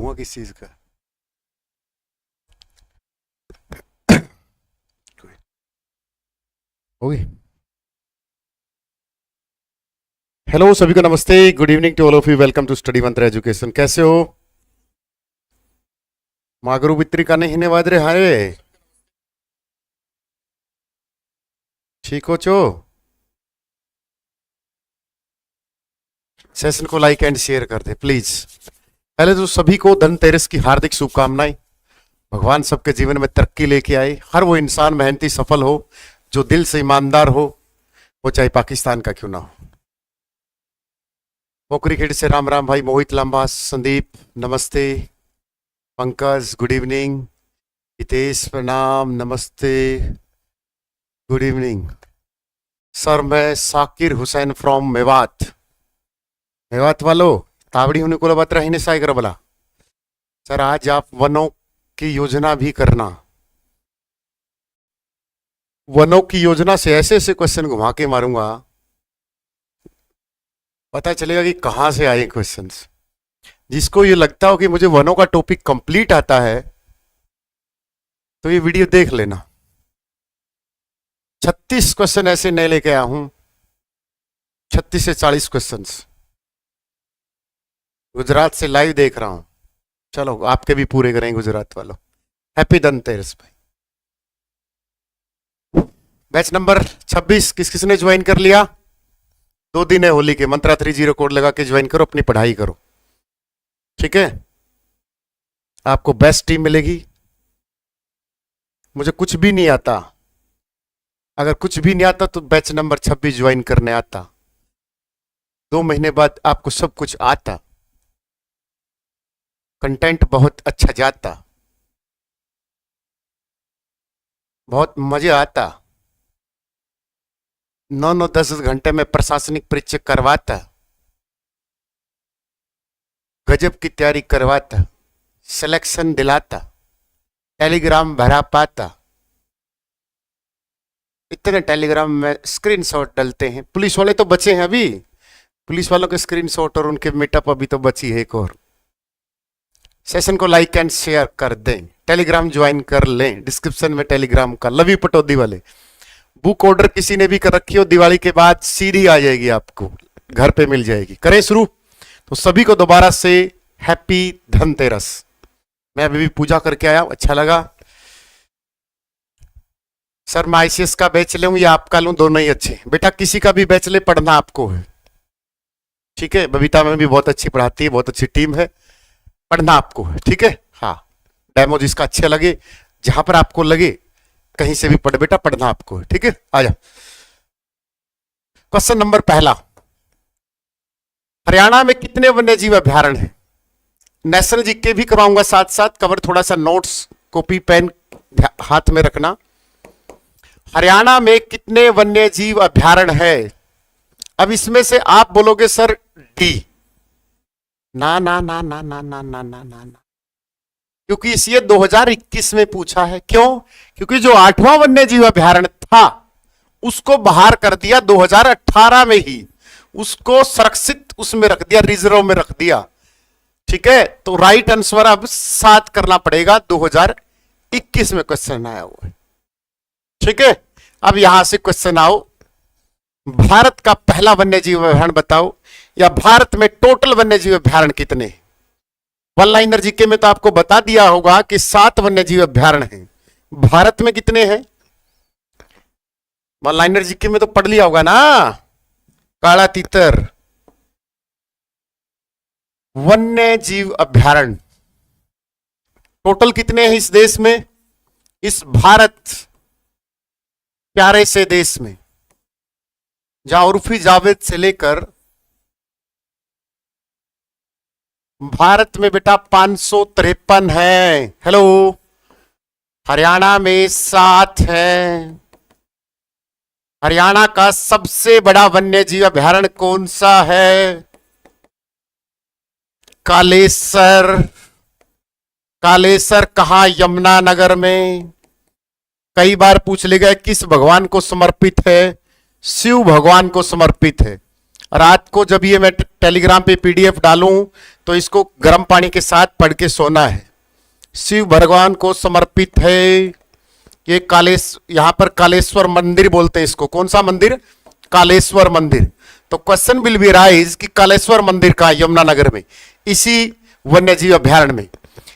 धुआं किस चीज का? ओके, हेलो सभी को नमस्ते, good evening to all of you, welcome to study Mantra education. कैसे हो? मागरू बित्री का नहीं वादरे हाय, ठीक हो चो? सेशन को लाइक एंड शेयर कर दे प्लीज। पहले तो सभी को धनतेरस की हार्दिक शुभकामनाएं। भगवान सबके जीवन में तरक्की लेके आए। हर वो इंसान मेहनती सफल हो जो दिल से ईमानदार हो, वो चाहे पाकिस्तान का क्यों ना हो। पोखरी खेड़ से राम राम भाई, मोहित लांबा, संदीप नमस्ते, पंकज गुड इवनिंग, हितेश प्रणाम नमस्ते, गुड इवनिंग सर। मैं साकिर हुसैन फ्रॉम मेवात। मेवात वालों तावड़ी होने को बात रही साई कर बोला सर, आज आप वनों की योजना भी करना। वनों की योजना से ऐसे ऐसे क्वेश्चन घुमा के मारूंगा, पता चलेगा कि कहां से आए क्वेश्चंस। जिसको ये लगता हो कि मुझे वनों का टॉपिक कंप्लीट आता है तो ये वीडियो देख लेना। 36 क्वेश्चन ऐसे नए लेके आया हूं, 36 से 40 क्वेश्चंस। गुजरात से लाइव देख रहा हूं, चलो आपके भी पूरे करें गुजरात वालों। हैप्पी धनतेरस भाई। बैच नंबर 26 किस किसने ज्वाइन कर लिया? 2 दिन है होली के, मंत्रा 30 कोड लगा के ज्वाइन करो, अपनी पढ़ाई करो, ठीक है? आपको बेस्ट टीम मिलेगी। मुझे कुछ भी नहीं आता, अगर कुछ भी नहीं आता तो बैच नंबर 26 ज्वाइन करने आता। 2 महीने बाद आपको सब कुछ आता, कंटेंट बहुत अच्छा जाता, बहुत मजा आता। 9-9 10 घंटे में प्रशासनिक परीक्षा करवाता, गजब की तैयारी करवाता, सिलेक्शन दिलाता, टेलीग्राम भरा पाता। इतने टेलीग्राम में स्क्रीनशॉट डलते हैं। पुलिस वाले तो बचे हैं अभी, पुलिस वालों के स्क्रीनशॉट और उनके मीटअप अभी तो बची है एक और। सेशन को लाइक एंड शेयर कर दें, टेलीग्राम ज्वाइन कर लें, डिस्क्रिप्शन में टेलीग्राम का। लव यू पटौदी वाले। बुक ऑर्डर किसी ने भी कर रखी हो, दिवाली के बाद सीधी आ जाएगी, आपको घर पे मिल जाएगी। करें शुरू? तो सभी को दोबारा से हैप्पी धनतेरस। मैं अभी भी पूजा करके आया, अच्छा लगा। सर मैं आईसीएस का बैच लूं या आपका लूं? दोनों ही अच्छे। बेटा किसी का भी बैच ले, पढ़ना आपको है, ठीक है? बबीता में भी बहुत अच्छी पढ़ाती है, बहुत अच्छी टीम है, पढ़ना आपको है, ठीक है? हाँ, डेमो जिसका अच्छे लगे, जहां पर आपको लगे कहीं से भी पढ़ बेटा, पढ़ना आपको है, ठीक है? आ जा। क्वेश्चन नंबर पहला, हरियाणा में कितने वन्यजीव अभ्यारण्य हैं? नेशनल जीके भी कराऊंगा साथ साथ, कवर थोड़ा सा नोट्स कॉपी पेन हाथ में रखना। हरियाणा में कितने वन्यजीव अभ्यारण्य है? अब इसमें से आप बोलोगे सर डी। ना ना ना ना ना ना ना ना ना ना, क्योंकि इसे 2021 में पूछा है। क्यों? क्योंकि जो 8वां वन्यजीव अभ्यारण्य था उसको बाहर कर दिया 2018 में ही, उसको सुरक्षित उसमें रख दिया, रिजर्व में रख दिया, ठीक है? तो राइट आंसर अब 7 करना पड़ेगा, 2021 में क्वेश्चन आया हुआ है, ठीक है? अब यहां से क्वेश्चन आओ, भारत का पहला वन्यजीव अभ्यारण्य बताओ, या भारत में टोटल वन्यजीव अभ्यारण्य कितने? वन लाइनर जीके में तो आपको बता दिया होगा कि 7 वन्यजीव अभ्यारण्य हैं। भारत में कितने हैं? वन लाइनर जीके में तो पढ़ लिया होगा ना। काला तीतर वन्यजीव अभ्यारण्य टोटल कितने हैं इस देश में, इस भारत प्यारे से देश में, जहां उर्फी जावेद से लेकर भारत में बेटा 553 है। हेलो, हरियाणा में 7 है। हरियाणा का सबसे बड़ा वन्यजीव अभ्यारण्य कौन सा है? कालेसर। कालेसर कहां? यमुनानगर में। कई बार पूछ ले गए किस भगवान को समर्पित है? शिव भगवान को समर्पित है। रात को जब ये मैं टेलीग्राम पे पीडीएफ डालूं तो इसको गर्म पानी के साथ पढ़ के सोना है। शिव भगवान को समर्पित है ये यहां पर कालेश्वर मंदिर बोलते हैं इसको। कौन सा मंदिर? कालेश्वर मंदिर। तो क्वेश्चन विल बी राइज कि कालेश्वर मंदिर का यमुनानगर में, इसी वन्यजीव अभ्यारण्य में।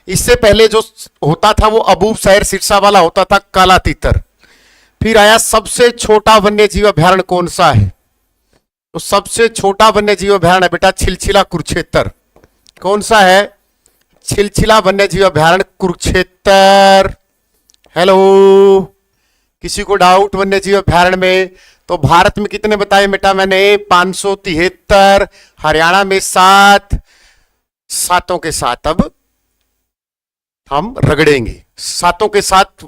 इससे पहले जो होता था वो अबूब शहर सिरसा वाला होता था, काला तीतर। फिर आया सबसे छोटा वन्यजीव अभ्यारण्य कौन सा है? तो सबसे छोटा वन्यजीव अभ्यारण्य बेटा छिलछिला कुरुक्षेत्र। कौन सा है? छिलछिला वन्यजीव अभ्यारण्य कुरुक्षेत्र। हेलो, किसी को डाउट वन्यजीव अभ्यारण्य में? तो भारत में कितने बताए बेटा मैंने? 573, हरियाणा में 7, सातों के साथ अब हम रगड़ेंगे, सातों के साथ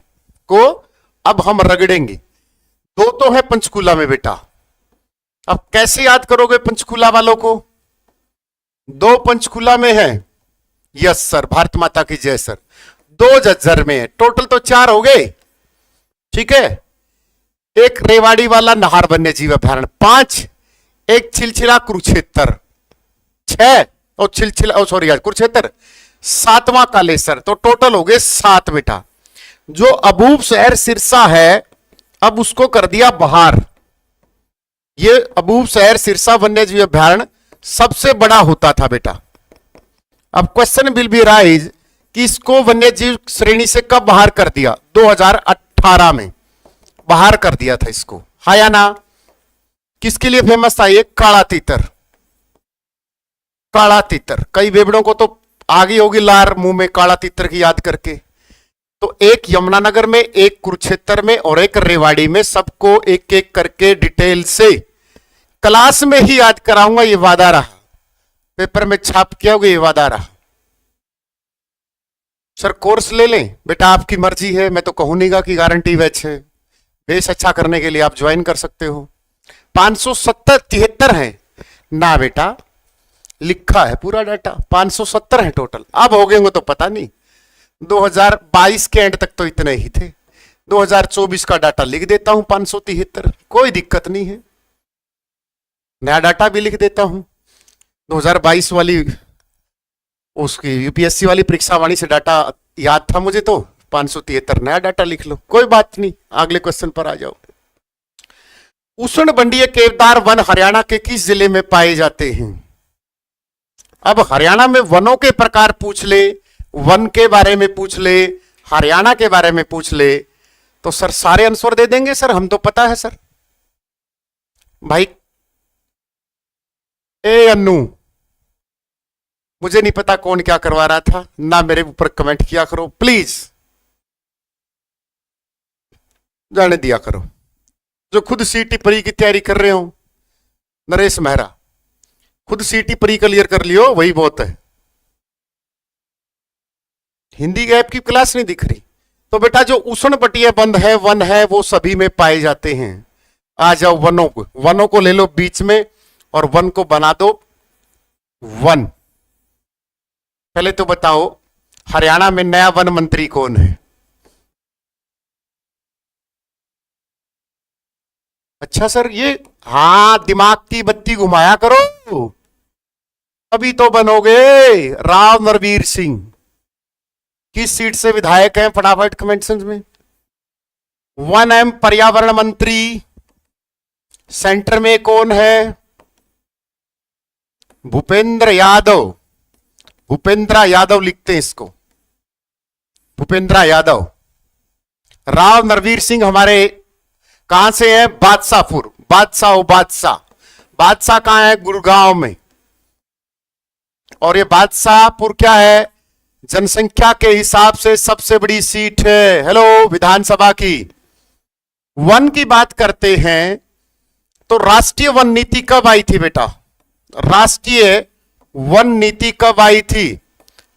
को अब हम रगड़ेंगे। दो तो है पंचकूला में बेटा, अब कैसे याद करोगे पंचकूला वालों को? दो पंचकूला में है, यस सर, भारत माता की जय सर। दो झज्जर में है, टोटल तो 4 हो गए, ठीक है। एक रेवाड़ी वाला नाहर वन्य जीव अभ्यारण्य 5, एक छिलछिला कुरुक्षेत्र 6, और छिलछिला सॉरी यार कुरुक्षेत्र 7वां कालेश्वर, तो टोटल हो गए 7 बेटा। जो अबूब शहर सिरसा है अब उसको कर दिया बाहर। ये अबूब शहर सिरसा वन्यजीव अभ्यारण्य सबसे बड़ा होता था बेटा। अब क्वेश्चन विल बी राइज कि इसको वन्यजीव श्रेणी से कब बाहर कर दिया? 2018 में बाहर कर दिया था इसको, हाँ या ना? किसके लिए फेमस था ये? काला तीतर। काला तीतर, कई बेबड़ों को तो आ गई होगी लार मुंह में काला तीतर की याद करके। तो एक यमुनानगर में, एक कुरुक्षेत्र में और एक रेवाड़ी में, सबको एक एक करके डिटेल से क्लास में ही याद कराऊंगा, ये वादा रहा। पेपर में छाप किया होगा, ये वादा रहा। सर कोर्स ले लें बेटा, आपकी मर्जी है, मैं तो कहूं नहींगा कि गारंटी बैच है। बेस अच्छा करने के लिए आप ज्वाइन कर सकते हो। 573 है ना बेटा, लिखा है पूरा डाटा, 570 है टोटल। अब हो गए तो पता नहीं, 2022 के एंड तक तो इतने ही थे। 2024 का डाटा लिख देता हूं 573, कोई दिक्कत नहीं है। नया डाटा भी लिख देता हूं, 2022 वाली उसकी यूपीएससी वाली परीक्षा वाणी से डाटा याद था मुझे, तो 573 नया डाटा लिख लो, कोई बात नहीं। अगले क्वेश्चन पर आ जाओ। उष्णबंडीय केवदार वन हरियाणा के किस जिले में पाए जाते हैं? अब हरियाणा में वनों के प्रकार पूछ ले, वन के बारे में पूछ ले, हरियाणा के बारे में पूछ ले, तो सर सारे आंसर दे देंगे सर, हम तो पता है सर। भाई ए अन्नू, मुझे नहीं पता कौन क्या करवा रहा था ना, मेरे ऊपर कमेंट किया करो प्लीज, जाने दिया करो। जो खुद सीटी परी की तैयारी कर रहे हो, नरेश मेहरा, खुद सीटी परी क्लियर कर लियो, वही बहुत है। हिंदी गैप की क्लास नहीं दिख रही तो बेटा जो उष्णकटिबंधीय बंद है, वन है, वो सभी में पाए जाते हैं। आ जाओ वनों को ले लो बीच में और वन को बना दो वन। पहले तो बताओ हरियाणा में नया वन मंत्री कौन है? अच्छा सर, ये हाँ, दिमाग की बत्ती घुमाया करो, अभी तो बनोगे। राव नरवीर सिंह किस सीट से विधायक हैं? फटाफट कमेंट में। 1M पर्यावरण मंत्री। सेंटर में कौन है? भूपेंद्र यादव। भूपेंद्र यादव लिखते हैं इसको, भूपेंद्र यादव। राव नरवीर सिंह हमारे कहां से है? बादशाहपुर। बादशाह कहां है? गुड़गांव में। और ये बादशाहपुर क्या है? जनसंख्या के हिसाब से सबसे बड़ी सीट है, हेलो, विधानसभा की। वन की बात करते हैं तो राष्ट्रीय वन नीति कब आई थी बेटा? राष्ट्रीय वन नीति कब आई थी?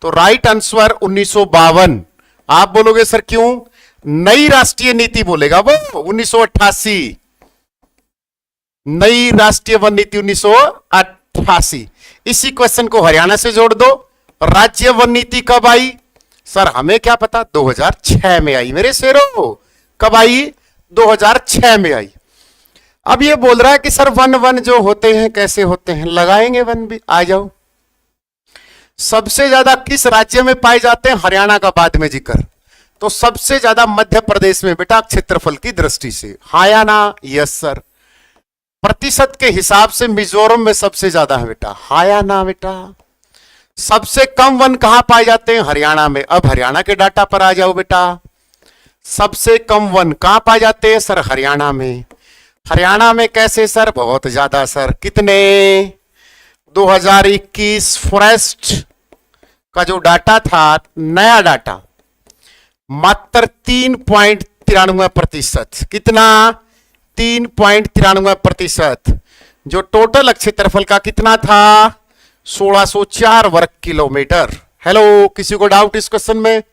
तो राइट आंसर 1952। आप बोलोगे सर क्यों? नई राष्ट्रीय नीति बोलेगा वो 1988। नई राष्ट्रीय वन नीति 1988। इसी क्वेश्चन को हरियाणा से जोड़ दो। राज्य वन नीति कब आई? सर हमें क्या पता, 2006 में आई मेरे शेरों। कब आई? 2006 में आई। अब ये बोल रहा है कि सर वन वन जो होते हैं कैसे होते हैं, लगाएंगे वन भी, आ जाओ। सबसे ज्यादा किस राज्य में पाए जाते हैं, हरियाणा का बाद में जिक्र। तो सबसे ज्यादा मध्य प्रदेश में बेटा, क्षेत्रफल की दृष्टि से। Haryana, yes sir. प्रतिशत के हिसाब से मिजोरम में सबसे ज्यादा है बेटा, हरियाणा बेटा। सबसे कम वन कहां पाए जाते हैं, हरियाणा में। अब हरियाणा के डाटा पर आ जाओ बेटा। सबसे कम वन कहां पाए जाते हैं सर, हरियाणा में। हरियाणा में कैसे सर, बहुत ज्यादा सर। कितने, 2021 फॉरेस्ट का जो डाटा था, नया डाटा, मात्र 3.93%। कितना, 3.93%। जो टोटल क्षेत्रफल का कितना था, 1604 वर्ग किलोमीटर। हेलो, किसी को डाउट इस क्वेश्चन में?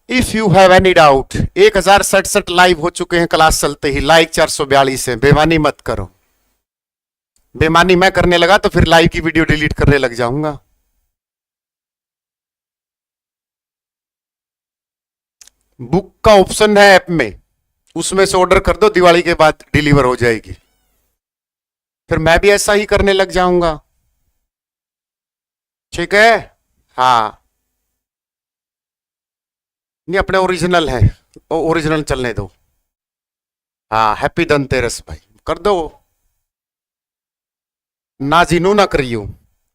If you have any doubt, 1067 live हो चुके हैं क्लास चलते ही, लाइक 442 है। बेमानी मत करो, बेमानी मैं करने लगा तो फिर लाइव की वीडियो डिलीट करने लग जाऊंगा। बुक का ऑप्शन है ऐप में, उसमें से ऑर्डर कर दो, दिवाली के बाद डिलीवर हो जाएगी। फिर मैं भी ऐसा ही करने लग जाऊंगा, ठीक है। हाँ, नहीं अपने ओरिजिनल है, ओरिजिनल चलने दो। हाँ, हैप्पी धनतेरस भाई, कर दो ना, जीनू ना करियो।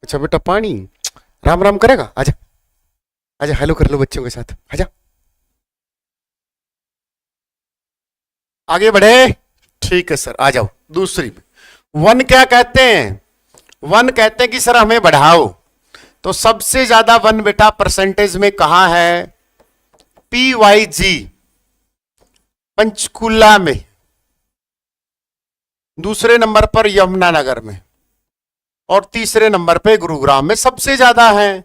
अच्छा बेटा, पानी राम राम करेगा, आजा आजा, हेलो कर लो बच्चों के साथ, आजा। आगे बढ़े, ठीक है सर, आ जाओ। दूसरी में वन क्या कहते हैं, वन कहते हैं कि सर हमें बढ़ाओ। तो सबसे ज्यादा वन बेटा परसेंटेज में कहां है, PYG पंचकुला में। दूसरे नंबर पर यमुनानगर में, और तीसरे नंबर पे गुरुग्राम में सबसे ज्यादा है।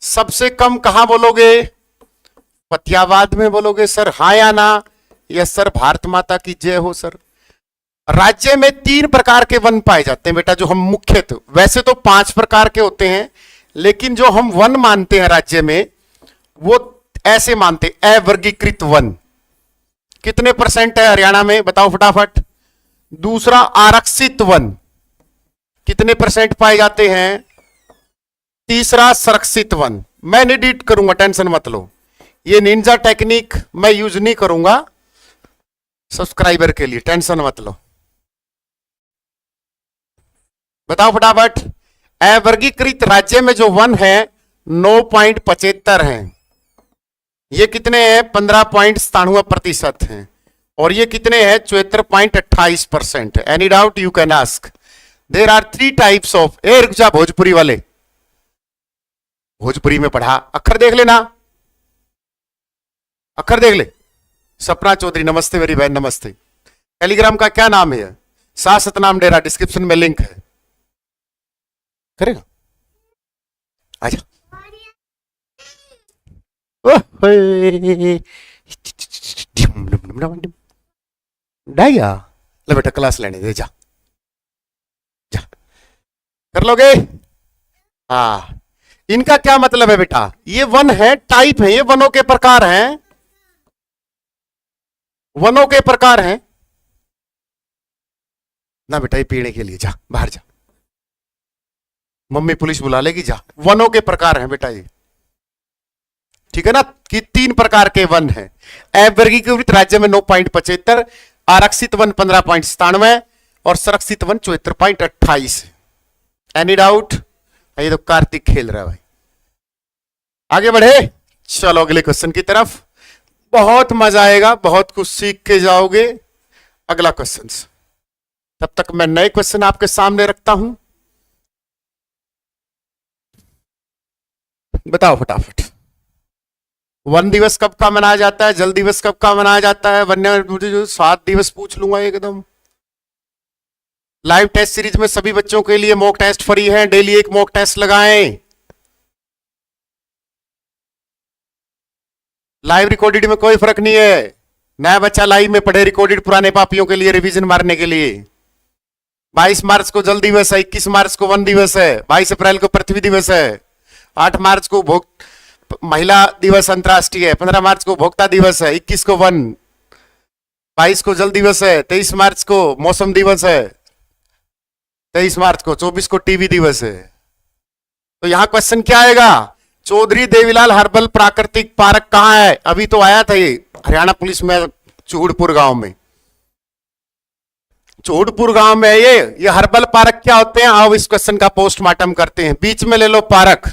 सबसे कम कहां बोलोगे, फतेहाबाद में बोलोगे सर, हाँ या ना? यस सर, भारत माता की जय हो सर। राज्य में 3 प्रकार के वन पाए जाते हैं बेटा, जो हम मुख्य, तो वैसे तो 5 प्रकार के होते हैं, लेकिन जो हम वन मानते हैं राज्य में, वो ऐसे मानते, अवर्गीकृत वन। कितने परसेंट है हरियाणा में, बताओ फटाफट। दूसरा आरक्षित वन, कितने परसेंट पाए जाते हैं। तीसरा संरक्षित वन। मैं नहीं एडिट करूंगा, टेंशन मत लो, ये निंजा टेक्निक मैं यूज नहीं करूंगा सब्सक्राइबर के लिए, टेंशन मत लो। बताओ फटाफट। अवर्गीकृत राज्य में जो वन है 9.75 है, ये कितने हैं, 15.97% हैं, और ये कितने हैं, 74.28%। Any doubt you can ask. There are 3 types of, ए रुक जा भोजपुरी वाले, भोजपुरी में पढ़ा, अक्षर देख लेना, अक्षर देख ले। सपना चौधरी नमस्ते मेरी बहन, नमस्ते। टेलीग्राम का क्या नाम है, सा सतनाम डेरा, डिस्क्रिप्शन में लिंक है, करेगा, आजा। डाइया ले बेटा, क्लास लेने दे, जा जा, कर लोगे। हाँ, इनका क्या मतलब है बेटा, ये वन है, टाइप है, ये वनों के प्रकार हैं, वनों के प्रकार हैं ना बेटा। ये पीने के लिए जा, बाहर जा, मम्मी पुलिस बुला लेगी, जा। वनों के प्रकार हैं बेटा ये, ठीक है ना, कि 3 प्रकार के वन हैं। अवर्गीकृत राज्य में 9.75, आरक्षित वन 15.97 और संरक्षित वन 74.28। Any doubt? ये तो कार्तिक खेल रहा है भाई। आगे बढ़े, चलो अगले क्वेश्चन की तरफ। बहुत मजा आएगा, बहुत कुछ सीख के जाओगे। अगला क्वेश्चन, तब तक मैं नए क्वेश्चन आपके सामने रखता हूं, बताओ फटाफट। वन दिवस कब का मनाया जाता है, जल दिवस कब का मनाया जाता है, वन्य, मुझे जो 7 दिवस पूछ लूंगा एकदम। लाइव टेस्ट सीरीज में सभी बच्चों के लिए मॉक टेस्ट फ्री है, डेली एक मॉक टेस्ट लगाएं। लाइव रिकॉर्डेड में कोई फर्क नहीं है, नया बच्चा लाइव में पढ़े, रिकॉर्डेड पुराने पापियों के लिए रिवीजन मारने के लिए। 22 मार्च को जल दिवस है, 21 मार्च को वन दिवस है, 22 अप्रैल को पृथ्वी दिवस है, 8 मार्च को भोग महिला दिवस अंतर्राष्ट्रीय है, 15 मार्च को भोक्ता दिवस है, 21 को वन, 22 को जल दिवस है, 23 मार्च को मौसम दिवस है, 23 मार्च को, 24 को टीबी दिवस है। तो यहां क्वेश्चन क्या आएगा? चौधरी देवीलाल हर्बल प्राकृतिक पार्क कहां है? अभी तो आया था ये हरियाणा पुलिस में, चूड़पुर गांव में। चूड़पुर गांव में है ये हर्बल पार्क क्या होते हैं? आओ इस क्वेश्चन का पोस्टमार्टम करते हैं। बीच में ले लो पार्क,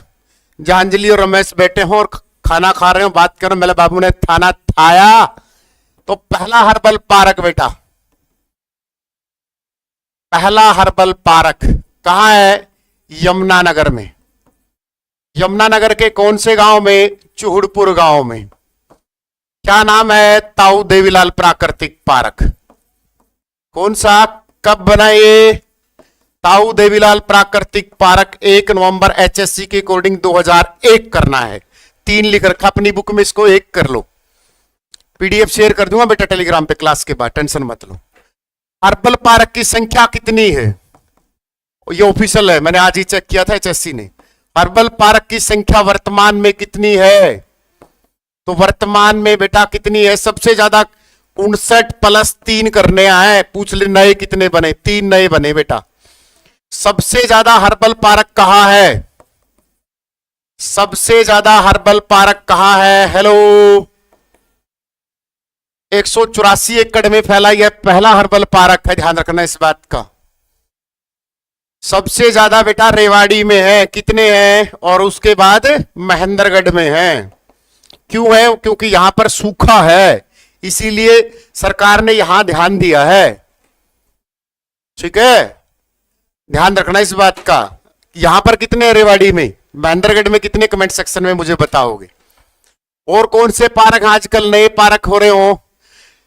जहां अंजलि और रमेश बैठे हो और खाना खा रहे हो, बात करो, मेरे बाबू ने खाना खाया। तो पहला हर्बल पार्क बेटा, पहला हर्बल पार्क कहां है? यमुनानगर में। यमुनानगर के कौन से गांव में? चूड़पुर गांव में। क्या नाम है? ताऊ देवीलाल प्राकृतिक पार्क। कौन सा? कब बना ये? ताऊ देवीलाल प्राकृतिक पार्क 1 नवंबर एचएससी के अकॉर्डिंग 2001 करना है। 3 लिख रखा अपनी बुक में, इसको 1 कर लो। पीडीएफ शेयर कर दूंगा बेटा टेलीग्राम पे क्लास के बाद, टेंशन मत लो। हर्बल पार्क की संख्या कितनी है? ये ऑफिशियल है, मैंने आज ही चेक किया था एचएससी ने। हर्बल पार्क की संख्या वर्तमान में कितनी है? तो वर्तमान में बेटा कितनी है? सबसे ज्यादा 59 प्लस 3 करने आए, पूछ ले नए कितने बने? 3 नए बने बेटा। सबसे ज्यादा हर्बल पार्क कहां है? सबसे ज्यादा हर्बल पार्क कहां है? हेलो, 184 एकड़ में फैला यह पहला हर्बल पार्क है, ध्यान रखना इस बात का। सबसे ज्यादा बेटा रेवाड़ी में है, कितने हैं? और उसके बाद महेंद्रगढ़ में है। क्यों है? क्योंकि यहां पर सूखा है, इसीलिए सरकार ने यहां ध्यान दिया है। ठीक है, ध्यान रखना इस बात का। यहां पर कितने हैं रेवाड़ी में? महेंद्रगढ़ में कितने? कमेंट सेक्शन में मुझे बताओगे। और कौन से पार्क आजकल नए पार्क हो रहे हो?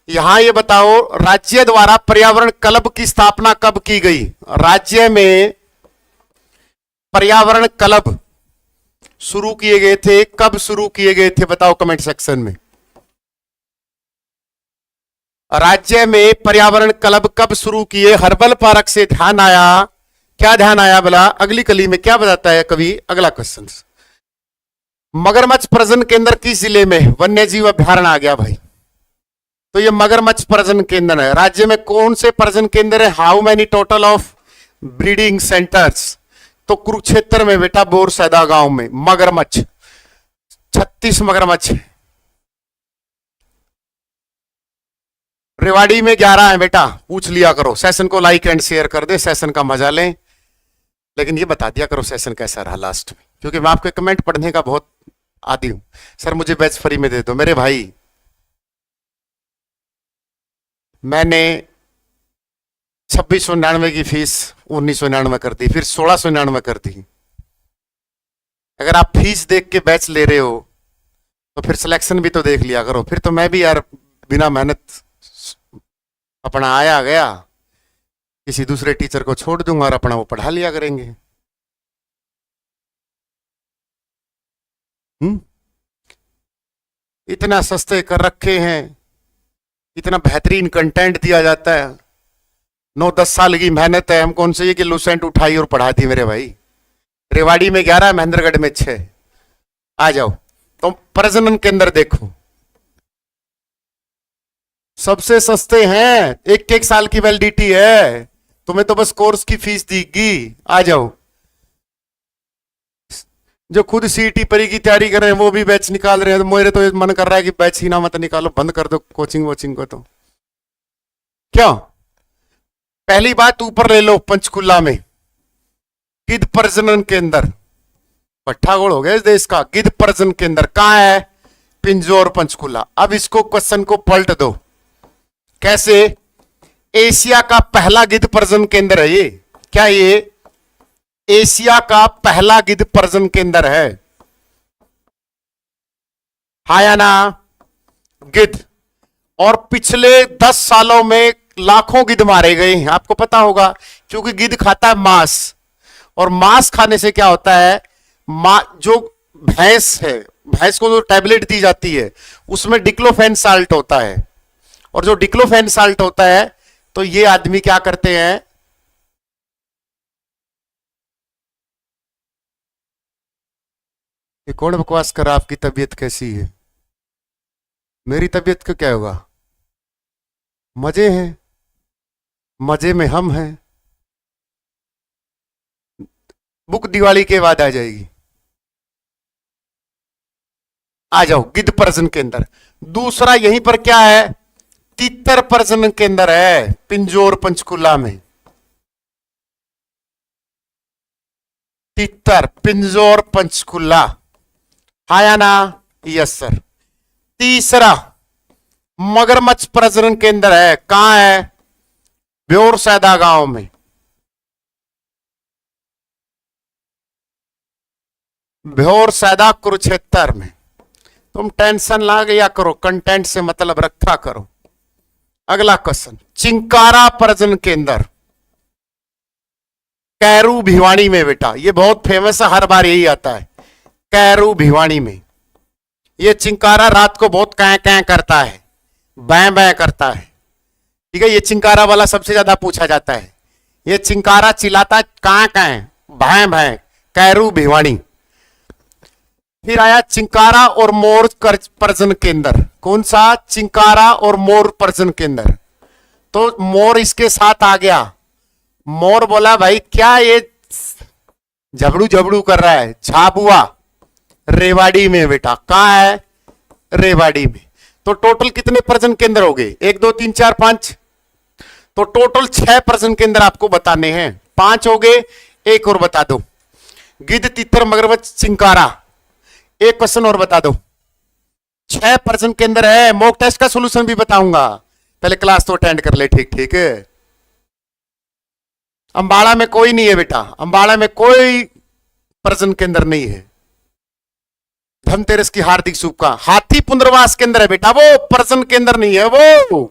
यहां ये बताओ, राज्य द्वारा पर्यावरण क्लब की स्थापना कब की गई? राज्य में पर्यावरण क्लब शुरू किए गए थे, कब शुरू किए गए थे? बताओ कमेंट सेक्शन में। राज्य में पर्यावरण क्लब कब शुरू किए? हर्बल पार्क से ध्यान आया। क्या ध्यान आया बोला? अगली कली में क्या बताता है कवि? अगला क्वेश्चन। मगरमच्छ प्रजनन केंद्र किस जिले में? वन्य जीव अभ्यारण्य आ गया भाई। तो ये मगरमच्छ प्रजनन केंद्र है। राज्य में कौन से प्रजनन केंद्र है? How many total of breeding centres? तो कुरुक्षेत्र में बेटा, बोरसैदा गांव में मगरमच्छ 36 मगरमच्छ। रेवाड़ी में 11 है बेटा, पूछ लिया करो। सेशन को लाइक एंड शेयर कर दे, सेशन का मजा लें। लेकिन ये बता दिया करो सेशन कैसा रहा लास्ट में, क्योंकि मैं आपके कमेंट पढ़ने का बहुत आदी हूं। सर मुझे बैच फ्री में दे दो। मेरे भाई, मैंने 2699 की फीस 1999 कर दी, फिर 1699 कर दी। अगर आप फीस देख के बैच ले रहे हो तो फिर सिलेक्शन भी तो देख लिया करो। फिर तो मैं भी यार बिना मेहनत अपना आया गया किसी दूसरे टीचर को छोड़ दूंगा और अपना वो पढ़ा लिया करेंगे। इतना सस्ते कर रखे हैं, इतना बेहतरीन कंटेंट दिया जाता है। 9-10 साल की मेहनत है, हम कौन से ये कि लुसेंट उठाई और पढ़ा दी मेरे भाई। रेवाड़ी में 11, महेंद्रगढ़ में 6। आ जाओ तो प्रजनन केंद्र देखो, सबसे सस्ते हैं, 1-1 साल की वैलिडिटी है। तुम्हें तो बस कोर्स की फीस दीगी। आ जाओ। जो खुद सीईटी परी की तैयारी कर रहे हैं वो भी बैच निकाल रहे हैं। तो मेरे तो मन कर रहा है कि बैच ही ना मत निकालो, बंद कर दो कोचिंग वोचिंग को। तो क्यों? पहली बात ऊपर ले लो, पंचकुला में गिद्ध प्रजनन केंद्र, पट्ठागोड़ हो गया इस देश का। गिद्ध प्रजनन केंद्र कहां है? पिंजौर पंचकुला। अब इसको क्वेश्चन को पलट दो। कैसे? एशिया का पहला गिद्ध प्रजनन केंद्र है ये। क्या ये एशिया का पहला गिद्ध प्रजनन केंद्र है? हाँ या ना? गिद्ध। और पिछले 10 सालों में लाखों गिद्ध मारे गए हैं, आपको पता होगा, क्योंकि गिद्ध खाता है मांस। और मांस खाने से क्या होता है? जो भैंस है, भैंस को जो टैबलेट दी जाती है उसमें डिक्लोफेन साल्ट होता है। और जो डिक्लोफेन साल्ट होता है तो ये आदमी क्या करते हैं? ये कौन बकवास कर रहा? आपकी तबीयत कैसी है? मेरी तबीयत को क्या होगा? मजे हैं, मजे में हम हैं। बुक दिवाली के बाद आ जाएगी। आ जाओ गिद्ध प्रजनन के अंदर। दूसरा यहीं पर क्या है, तीतर प्रजनन के अंदर है, पिंजौर पंचकुला में। तीतर पिंजौर पंचकुला, आया ना? Yes sir. तीसरा मगरमच्छ प्रजनन के अंदर है, कहां है? ब्योर सैदा गांव में। ब्योर सैदा कुरुक्षेत्र में। तुम टेंशन ला गया करो, कंटेंट से मतलब रखा करो। अगला क्वेश्चन, चिंकारा प्रजनन केंद्र कैरू भिवानी में बेटा, ये बहुत फेमस है, हर बार यही आता है। कैरू भिवानी में ये चिंकारा रात को बहुत कैं कैं करता है, बैं बैं करता है। ठीक है, ये चिंकारा वाला सबसे ज्यादा पूछा जाता है। ये चिंकारा चिल्लाता है कां कैं भैं भैं, कैरू भिवानी। फिर आया चिंकारा और मोर प्रजनन केंद्र। कौन सा? चिंकारा और मोर प्रजनन केंद्र। तो मोर इसके साथ आ गया। मोर बोला भाई क्या ये झबड़ू झबड़ू कर रहा है? झाबुआ रेवाड़ी में बेटा। कहां है? रेवाड़ी में। तो टोटल कितने प्रजनन केंद्र हो गए? 1 2 3 4 5। तो टोटल 6 प्रजनन केंद्र आपको बताने हैं। 5 हो गए, एक और बता दो। गिद्ध, तीतर, मगरमच्छ, चिंकारा। एक क्वेश्चन और बता दो। 6 प्रजनन केंद्र है। मॉक टेस्ट का सॉल्यूशन भी बताऊंगा, पहले क्लास तो अटेंड कर ले। ठीक ठीक है। अंबाड़ा में कोई नहीं है बेटा, अंबाड़ा में कोई प्रजनन केंद्र नहीं है। धनतेरस की हार्दिक शुभकामनाएं। हाथी पुनर्वास केंद्र है बेटा, वो प्रजनन केंद्र नहीं है। वो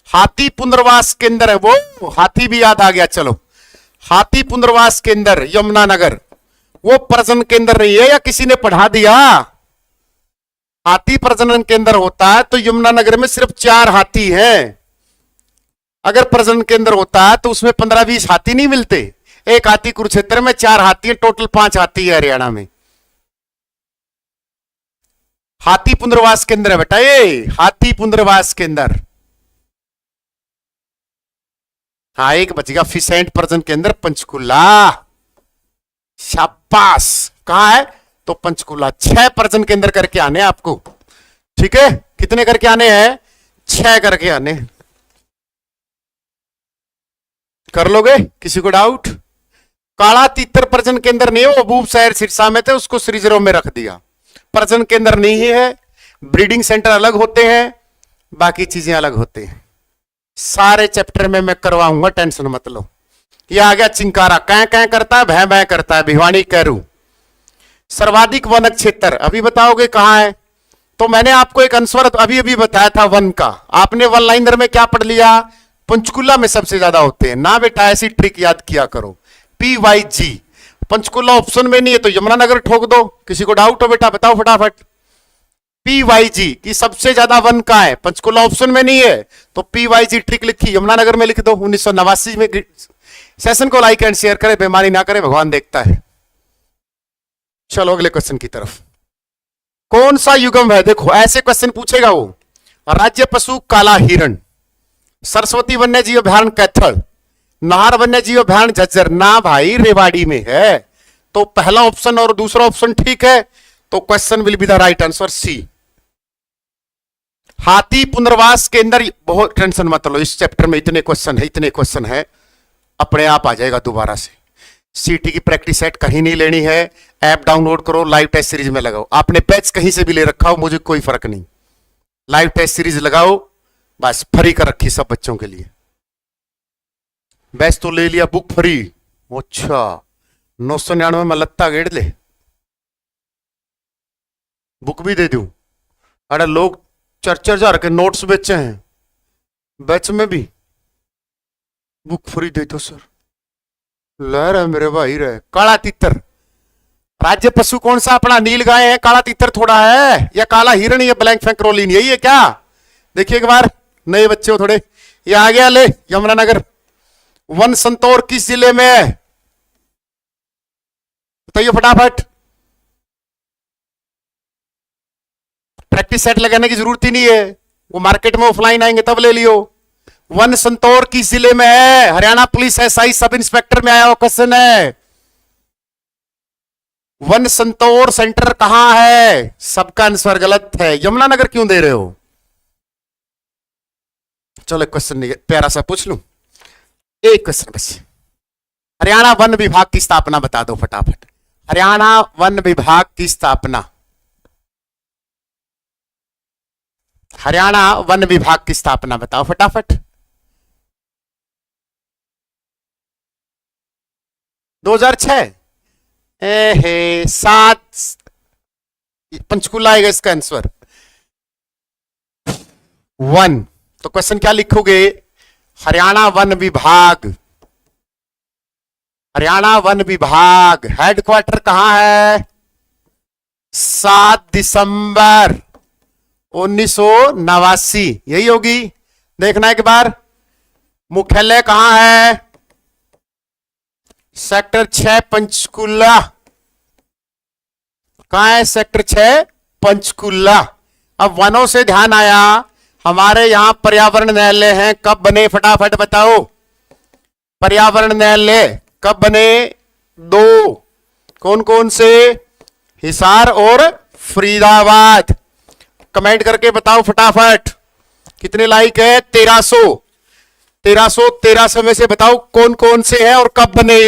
हाथी पुनर्वास केंद्र है, वो हाथी भी याद आ गया। चलो, हाथी पुनर्वास केंद्र यमुनानगर, वो प्रजनन केंद्र नहीं है, या किसी ने पढ़ा दिया? हाथी प्रजनन केंद्र होता है तो यमुनानगर में सिर्फ 4 हाथी हैं। अगर प्रजनन केंद्र होता है तो उसमें 15-20 हाथी नहीं मिलते। एक हाथी कुरुक्षेत्र में, 4 हाथी है, टोटल 5 हाथी है हरियाणा में। हाथी पुनर्वास केंद्र है बेटा ये, हाथी पुनर्वास केंद्र। हाँ, एक बच गया, फिसेंट प्रजनन केंद्र पंचकुला। शाबाश। कहां है? तो पंचकुला। 6 प्रजनन केंद्र करके आने आपको। ठीक है, कितने करके आने हैं? 6 करके आने। कर लोगे? किसी को डाउट? काला तीतर प्रजनन केंद्र नहीं है, वो बूब शहर सिरसा में थे, उसको श्रीजरों में रख दिया। प्रजनन केंद्र नहीं है। ब्रीडिंग सेंटर अलग होते हैं, बाकी चीजें अलग होते हैं। सारे चैप्टर में मैं करवाऊंगा, टेंशन मत लो। ये आ गया चिंकारा, कैं कैं करता है, भैं भैं करता है, भिवानी कैरू। सर्वाधिक वन क्षेत्र अभी बताओगे कहां है? तो मैंने आपको एक आंसर अभी अभी बताया था वन का। आपने वन लाइनर में क्या पढ़ लिया? पंचकुला में सबसे ज्यादा होते हैं ना बेटा, ऐसी ट्रिक याद किया करो। PYG। पंचकुला ऑप्शन में नहीं है तो यमुनानगर ठोक दो। किसी को डाउट हो बेटा बताओ फटाफट। PYG की सबसे ज्यादा वन का है, पंचकुला ऑप्शन में नहीं है तो PYG ट्रिक लिखी यमुनानगर में लिख दो। 1989 में। सेशन को लाइक एंड शेयर करें, बेमानी ना करे, भगवान देखता है। चलो अगले क्वेश्चन की तरफ। कौन सा युगम है? देखो ऐसे क्वेश्चन पूछेगा वो। राज्य पशु काला हिरण, सरस्वती वन्य जीव अभ्यारण्य कैथल, नाहर वन्य जीव अभ्यारण्य झज्जर। ना भाई, रेवाड़ी में है। तो पहला ऑप्शन और दूसरा ऑप्शन ठीक है, तो question will be the right answer C. हाथी पुनर्वास के अंदर बहुत टेंशन मत लो, इस चैप्टर में इतने क्वेश्चन है, अपने आप आ जाएगा दोबारा से। सीटी की प्रैक्टिस सेट कहीं नहीं लेनी है, ऐप डाउनलोड करो, लाइव टेस्ट सीरीज में लगाओ। आपने बैच कहीं से भी ले रखा हो, मुझे कोई फर्क नहीं। लाइव टेस्ट सीरीज लगाओ, बस फ्री कर रखी सब बच्चों के लिए। बैच तो ले लिया, बुक फ्री। अच्छा, 999 में लत्ता गेड़ ले, बुक भी दे दूं। अरे लोग 4-4 हजार के नोट्स बेचे हैं, बैच में भी बुक फ्री दे दो सर। ले रहे मेरे भाई रहे। काला तीतर राज्य पशु कौन सा अपना? नील गाय है, काला तीतर थोड़ा है, या काला हिरण, या ब्लैक फैंक्रोलिन, यही है क्या? देखिए एक बार, नए बच्चे हो थोड़े। ये आ गया, ले यमुनानगर। वन संतौर किस जिले में है? बताइए फटाफट। प्रैक्टिस सेट लगाने की जरूरत ही नहीं है, वो मार्केट में ऑफलाइन आएंगे तब ले लियो। वन संतौर किस जिले में है? Haryana police SI sub inspector में आया हुआ क्वेश्चन है। वन संतौर सेंटर कहां है? सबका आंसर गलत है। यमुनानगर क्यों दे रहे हो? चलो क्वेश्चन नहीं प्यारा सा पूछ लूं, एक क्वेश्चन बस। हरियाणा वन विभाग की स्थापना बता दो फटाफट। हरियाणा वन विभाग की स्थापना, हरियाणा वन विभाग की स्थापना बताओ फटाफट। 2006? हे 7 पंचकुला आएगा इसका आंसर। वन, तो क्वेश्चन क्या लिखोगे? हरियाणा वन विभाग, हरियाणा वन विभाग हेडक्वार्टर कहां है? 7 दिसंबर 1989, यही होगी। देखना एक बार। मुख्यालय कहां है? सेक्टर 6 पंचकुला। कहां है सेक्टर 6? पंचकुला। अब वनों से ध्यान आया, हमारे यहां पर्यावरण न्यायालय हैं, कब बने फटाफट बताओ। पर्यावरण न्यायालय कब बने? 2। कौन कौन से? हिसार और फरीदाबाद। कमेंट करके बताओ फटाफट। कितने लाइक है? 1300 में से बताओ कौन कौन से हैं और कब बने।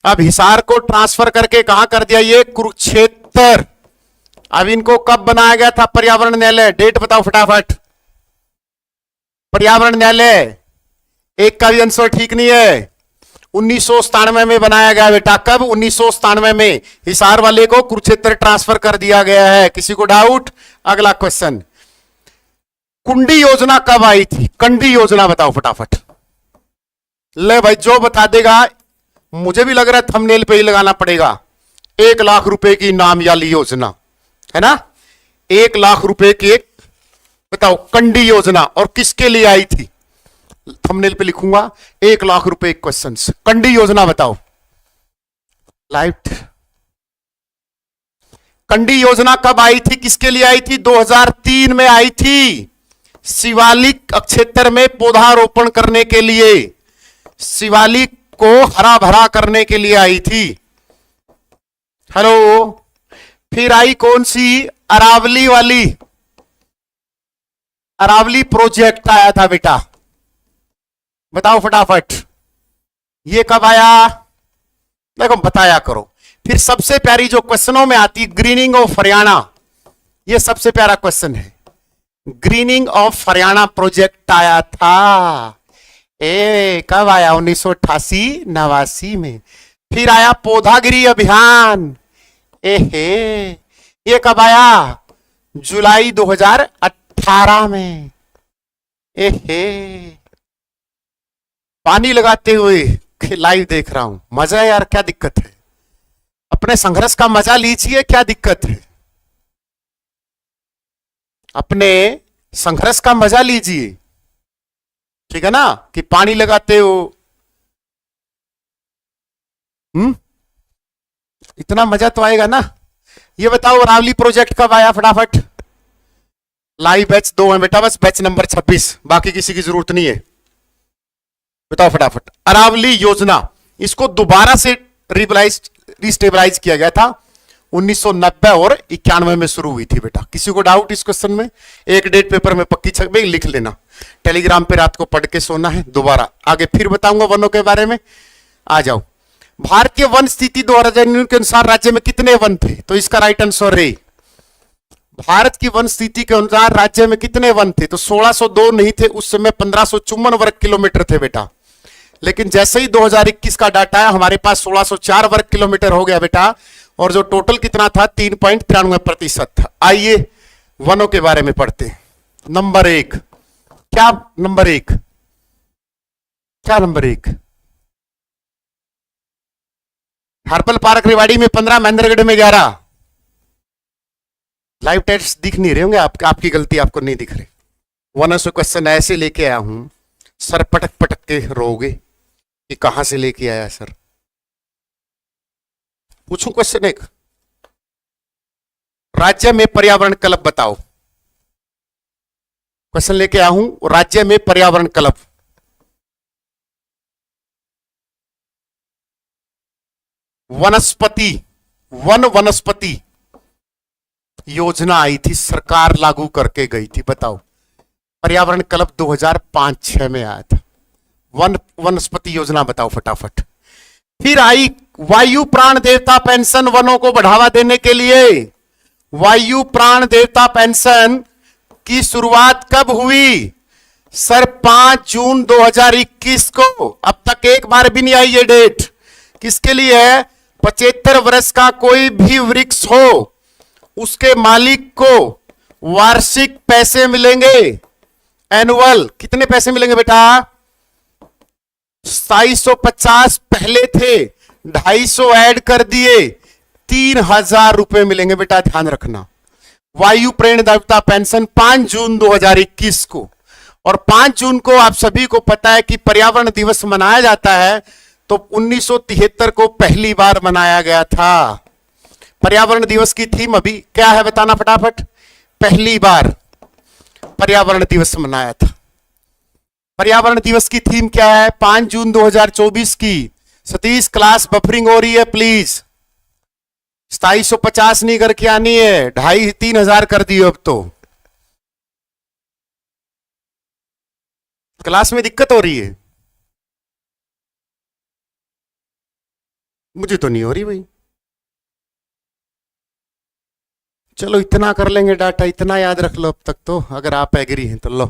अब हिसार को ट्रांसफर करके कहां कर दिया? ये कुरुक्षेत्र। अब इनको कब बनाया गया था पर्यावरण न्यायालय? डेट बताओ फटाफट। पर्यावरण न्यायालय एक का भी आंसर ठीक नहीं है। 1997 में बनाया गया बेटा। कब? 1997 में। हिसार वाले को कुरुक्षेत्र ट्रांसफर कर दिया गया है। किसी को डाउट? अगला क्वेश्चन, कुंडी योजना कब आई थी? कंडी योजना बताओ फटाफट। ले भाई, जो बता देगा, मुझे भी लग रहा है थंबनेल पे ही लगाना पड़ेगा। 1 लाख रुपए की इनाम वाली योजना है ना? 1 लाख रुपए की एक बताओ कंडी योजना, और किसके लिए आई थी? थंबनेल पे लिखूंगा 1 लाख रुपए क्वेश्चन। कंडी योजना बताओ। लाइट, कंडी योजना कब आई थी? किसके लिए आई थी? 2003 में आई थी। शिवालिक क्षेत्र में पौधारोपण करने के लिए, शिवालिक को हरा भरा करने के लिए आई थी। हेलो। फिर आई कौन सी? अरावली वाली, अरावली प्रोजेक्ट आया था बेटा, बताओ फटाफट। ये कब आया? देखो बताया करो। फिर सबसे प्यारी जो क्वेश्चनों में आती, ग्रीनिंग ऑफ हरियाणा, ये सबसे प्यारा क्वेश्चन है। ग्रीनिंग ऑफ हरियाणा प्रोजेक्ट आया था। कब आया? 1988-89 में। फिर आया पौधागिरी अभियान। ये कब आया? जुलाई 2018 में। पानी लगाते हुए लाइव देख रहा हूं, मजा है यार। क्या दिक्कत है? अपने संघर्ष का मजा लीजिए, क्या दिक्कत है? अपने संघर्ष का मजा लीजिए, ठीक है ना? कि पानी लगाते हो, इतना मजा तो आएगा ना। ये बताओ अरावली प्रोजेक्ट कब आया फटाफट? लाइव बैच 2 है बेटा, बस बैच नंबर 26, बाकी किसी की जरूरत नहीं है। बताओ फटाफट। अरावली योजना, इसको दोबारा से रिस्टेबलाइज किया गया था 1990 और 91 में शुरू हुई थी बेटा। किसी को डाउट इस क्वेश्चन में? एक डेट पेपर में पक्की छक में लिख लेना। टेलीग्राम पे रात को पढ़ के सोना है। दोबारा आगे फिर बताऊंगा वनों के बारे में। आ जाओ। भारतीय वन स्थिति 2009 के अनुसार राज्य में कितने वन थे? तो इसका राइट आंसर है, भारत की वन स्थिति के अनुसार राज्य में कितने वन थे? तो 1602 नहीं थे उस समय, 1554 वर्ग किलोमीटर थे बेटा। लेकिन जैसे ही 2021 का डाटा है, हमारे पास 1604 वर्ग किलोमीटर हो गया बेटा। और जो टोटल कितना था? 3.93% था। आइए वनों के बारे में पढ़ते हैं। नंबर 1 क्या? नंबर 1 क्या? नंबर 1 हर्बल पार्क रेवाड़ी में 15, महेंद्रगढ़ में 11। लाइव टेस्ट दिख नहीं रहे होंगे आपकी गलती, आपको नहीं दिख रहे। वनों से क्वेश्चन ऐसे लेके आया हूं, सर पटक पटक के रोगे कि कहां से लेके आया सर। पूछूं क्वेश्चन एक, राज्य में पर्यावरण क्लब बताओ। क्वेश्चन लेके आया हूं। राज्य में पर्यावरण क्लब, वनस्पति वनस्पति योजना आई थी, सरकार लागू करके गई थी। बताओ, पर्यावरण क्लब 2005-6 में आया था। वनस्पति योजना बताओ फटाफट। फिर आई वायु प्राण देवता पेंशन, वनों को बढ़ावा देने के लिए। वायु प्राण देवता पेंशन की शुरुआत कब हुई सर? 5 जून 2021 को। अब तक एक बार भी नहीं आई ये डेट। किसके लिए है? 75 वर्ष का कोई भी वृक्ष हो, उसके मालिक को वार्षिक पैसे मिलेंगे, एनुअल। कितने पैसे मिलेंगे बेटा? 2750 पहले थे, 250 ऐड कर दिए, 3000 रुपए मिलेंगे बेटा, ध्यान रखना। वायु प्रेण देवता पेंशन 5 जून 2021 को। और 5 जून को आप सभी को पता है कि पर्यावरण दिवस मनाया जाता है, तो 1973 को पहली बार मनाया गया था। पर्यावरण दिवस की थीम अभी क्या है बताना फटाफट। पहली बार पर्यावरण दिवस मनाया था। पर्यावरण दिवस की थीम क्या है? 5 जून 2024 की। सतीश, क्लास बफरिंग हो रही है प्लीज। 2750 नहीं करके आनी है, 2500-3000 कर दियो अब तो। क्लास में दिक्कत हो रही है? मुझे तो नहीं हो रही भाई। चलो इतना कर लेंगे डाटा, इतना याद रख लो अब तक तो, अगर आप एग्री हैं तो। लो,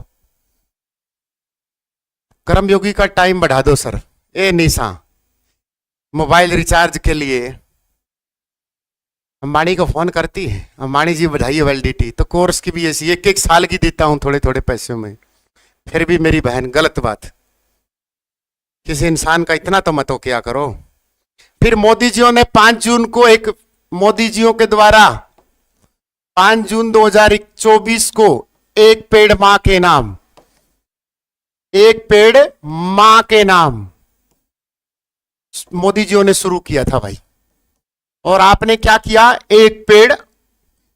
कर्मयोगी का टाइम बढ़ा दो सर। ए निशा, मोबाइल रिचार्ज के लिए अंबानी को फोन करती है, अंबानी जी बधाई वैलिडिटी। तो कोर्स की भी ऐसी 1-1 साल की देता हूं थोड़े थोड़े पैसों में, फिर भी मेरी बहन। गलत बात। किसी इंसान का इतना तो मत हो क्या करो। फिर मोदी जियों ने 5 जून को एक, मोदी जियों के द्वारा 5 जून 2024 को एक पेड़ मां के नाम, एक पेड़ मां के नाम मोदी जियों ने शुरू किया था भाई। और आपने क्या किया? एक पेड़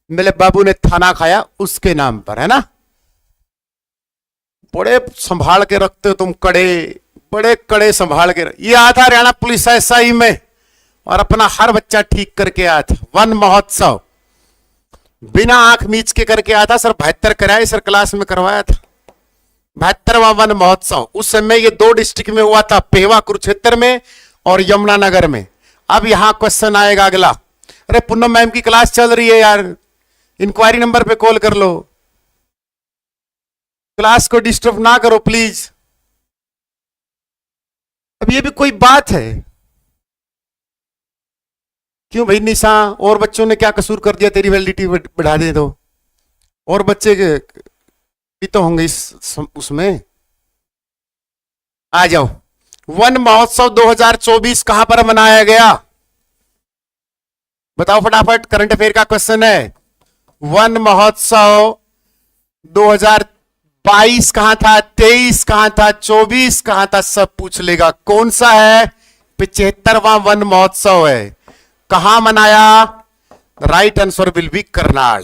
मेरे बाबू ने थाना खाया उसके नाम पर, है ना। बड़े संभाल के रखते हो तुम, कड़े, बड़े कड़े संभाल के। ये आया था हरियाणा पुलिस एसआई में, और अपना हर बच्चा ठीक करके आया था। वन महोत्सव बिना आंख मीच के करके आया था सर। 72 कराए सर, क्लास में करवाया था। 72वां वन महोत्सव। उस समय ये 2 डिस्ट्रिक्ट में हुआ था, पेवा कुरुक्षेत्र में और यमुनानगर में। अब यहां क्वेश्चन आएगा अगला। अरे पूनम मैम की क्लास चल रही है यार, इंक्वायरी नंबर पे कॉल कर लो। क्लास को डिस्टर्ब ना करो प्लीज। अब ये भी कोई बात है? क्यों भाई निशा, और बच्चों ने क्या कसूर कर दिया तेरी वैलिडिटी बढ़ा दे दो? और बच्चे भी तो होंगे इस उसमें। आ जाओ। वन महोत्सव 2024 कहां पर मनाया गया बताओ फटाफट। करंट अफेयर का क्वेश्चन है। वन महोत्सव 2022 कहां था, 23 कहां था, 24 कहां था, सब पूछ लेगा। कौन सा है? 75वां वन महोत्सव है। कहां मनाया? Right answer will be Karnal.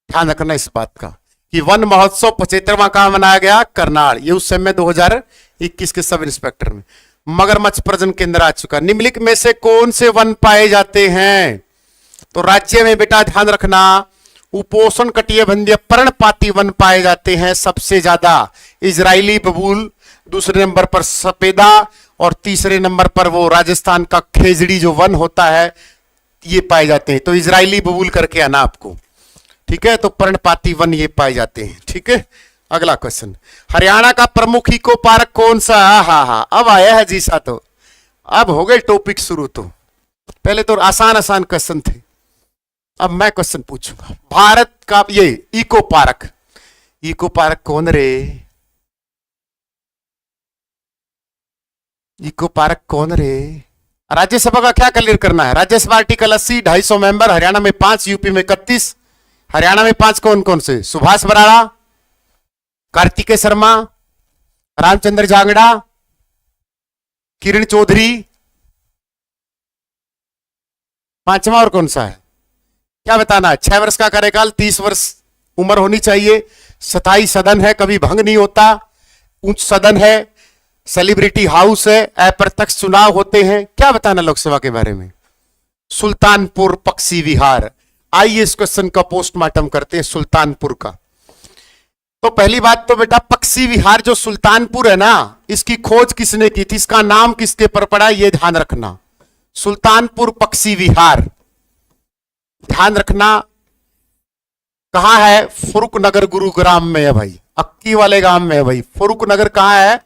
ध्यान रखना इस बात का कि वन महोत्सव 75वां कहां मनाया गया? करनाल। ये उस समय 2021 के सब इंस्पेक्टर में। मगरमच्छ प्रजनन केंद्र आ चुका। निम्नलिखित में से कौन से वन पाए जाते हैं? तो राज्य में बेटा ध्यान रखना, उपोष्ण कटिबंधीय पर्णपाती वन पाए जाते हैं सबसे ज्यादा। इजरायली बबूल, दूसरे नंबर पर सफेदा, और तीसरे नंबर पर वो राजस्थान का खेजड़ी जो वन होता है, ये पाए जाते हैं। तो इजरायली बबूल करके आना आपको, ठीक है। तो पर्णपाती वन ये पाए जाते हैं, ठीक है। अगला क्वेश्चन, हरियाणा का प्रमुख इको पार्क कौन सा? हा, अब आया है जी सा, तो अब हो गए टॉपिक शुरू। तो पहले तो आसान आसान क्वेश्चन थे, अब मैं क्वेश्चन पूछूंगा। भारत का ये इको पार्क, इको पार्क कौन रे? इको पार्क कौन रे? राज्यसभा का क्या क्लियर करना है? Rajya Sabha article 80, 250 member. हरियाणा में 5, यूपी में 31। हरियाणा में 5 कौन कौन से? सुभाष बराड़ा, कार्तिकेय शर्मा, रामचंद्र जांगड़ा, किरण चौधरी। 5वां और कौन सा है? क्या बताना है? 6 वर्ष का कार्यकाल, 30 वर्ष उम्र होनी चाहिए, स्थायी सदन है, कभी भंग नहीं होता, उच्च सदन है, सेलिब्रिटी हाउस है, अप्रत्यक्ष चुनाव होते हैं। क्या बताना लोक सेवा के बारे में? सुल्तानपुर पक्षी विहार। आइए इस क्वेश्चन का पोस्टमार्टम करते हैं सुल्तानपुर का। तो पहली बात तो बेटा, पक्षी विहार जो सुल्तानपुर है ना, इसकी खोज किसने की थी, इसका नाम किसके पर पड़ा, यह ध्यान रखना। सुल्तानपुर पक्षी विहार, ध्यान रखना कहां है? फुरुकनगर गुरुग्राम में है भाई, अक्की वाले गांव में है भाई। फुरुकनगर कहां है?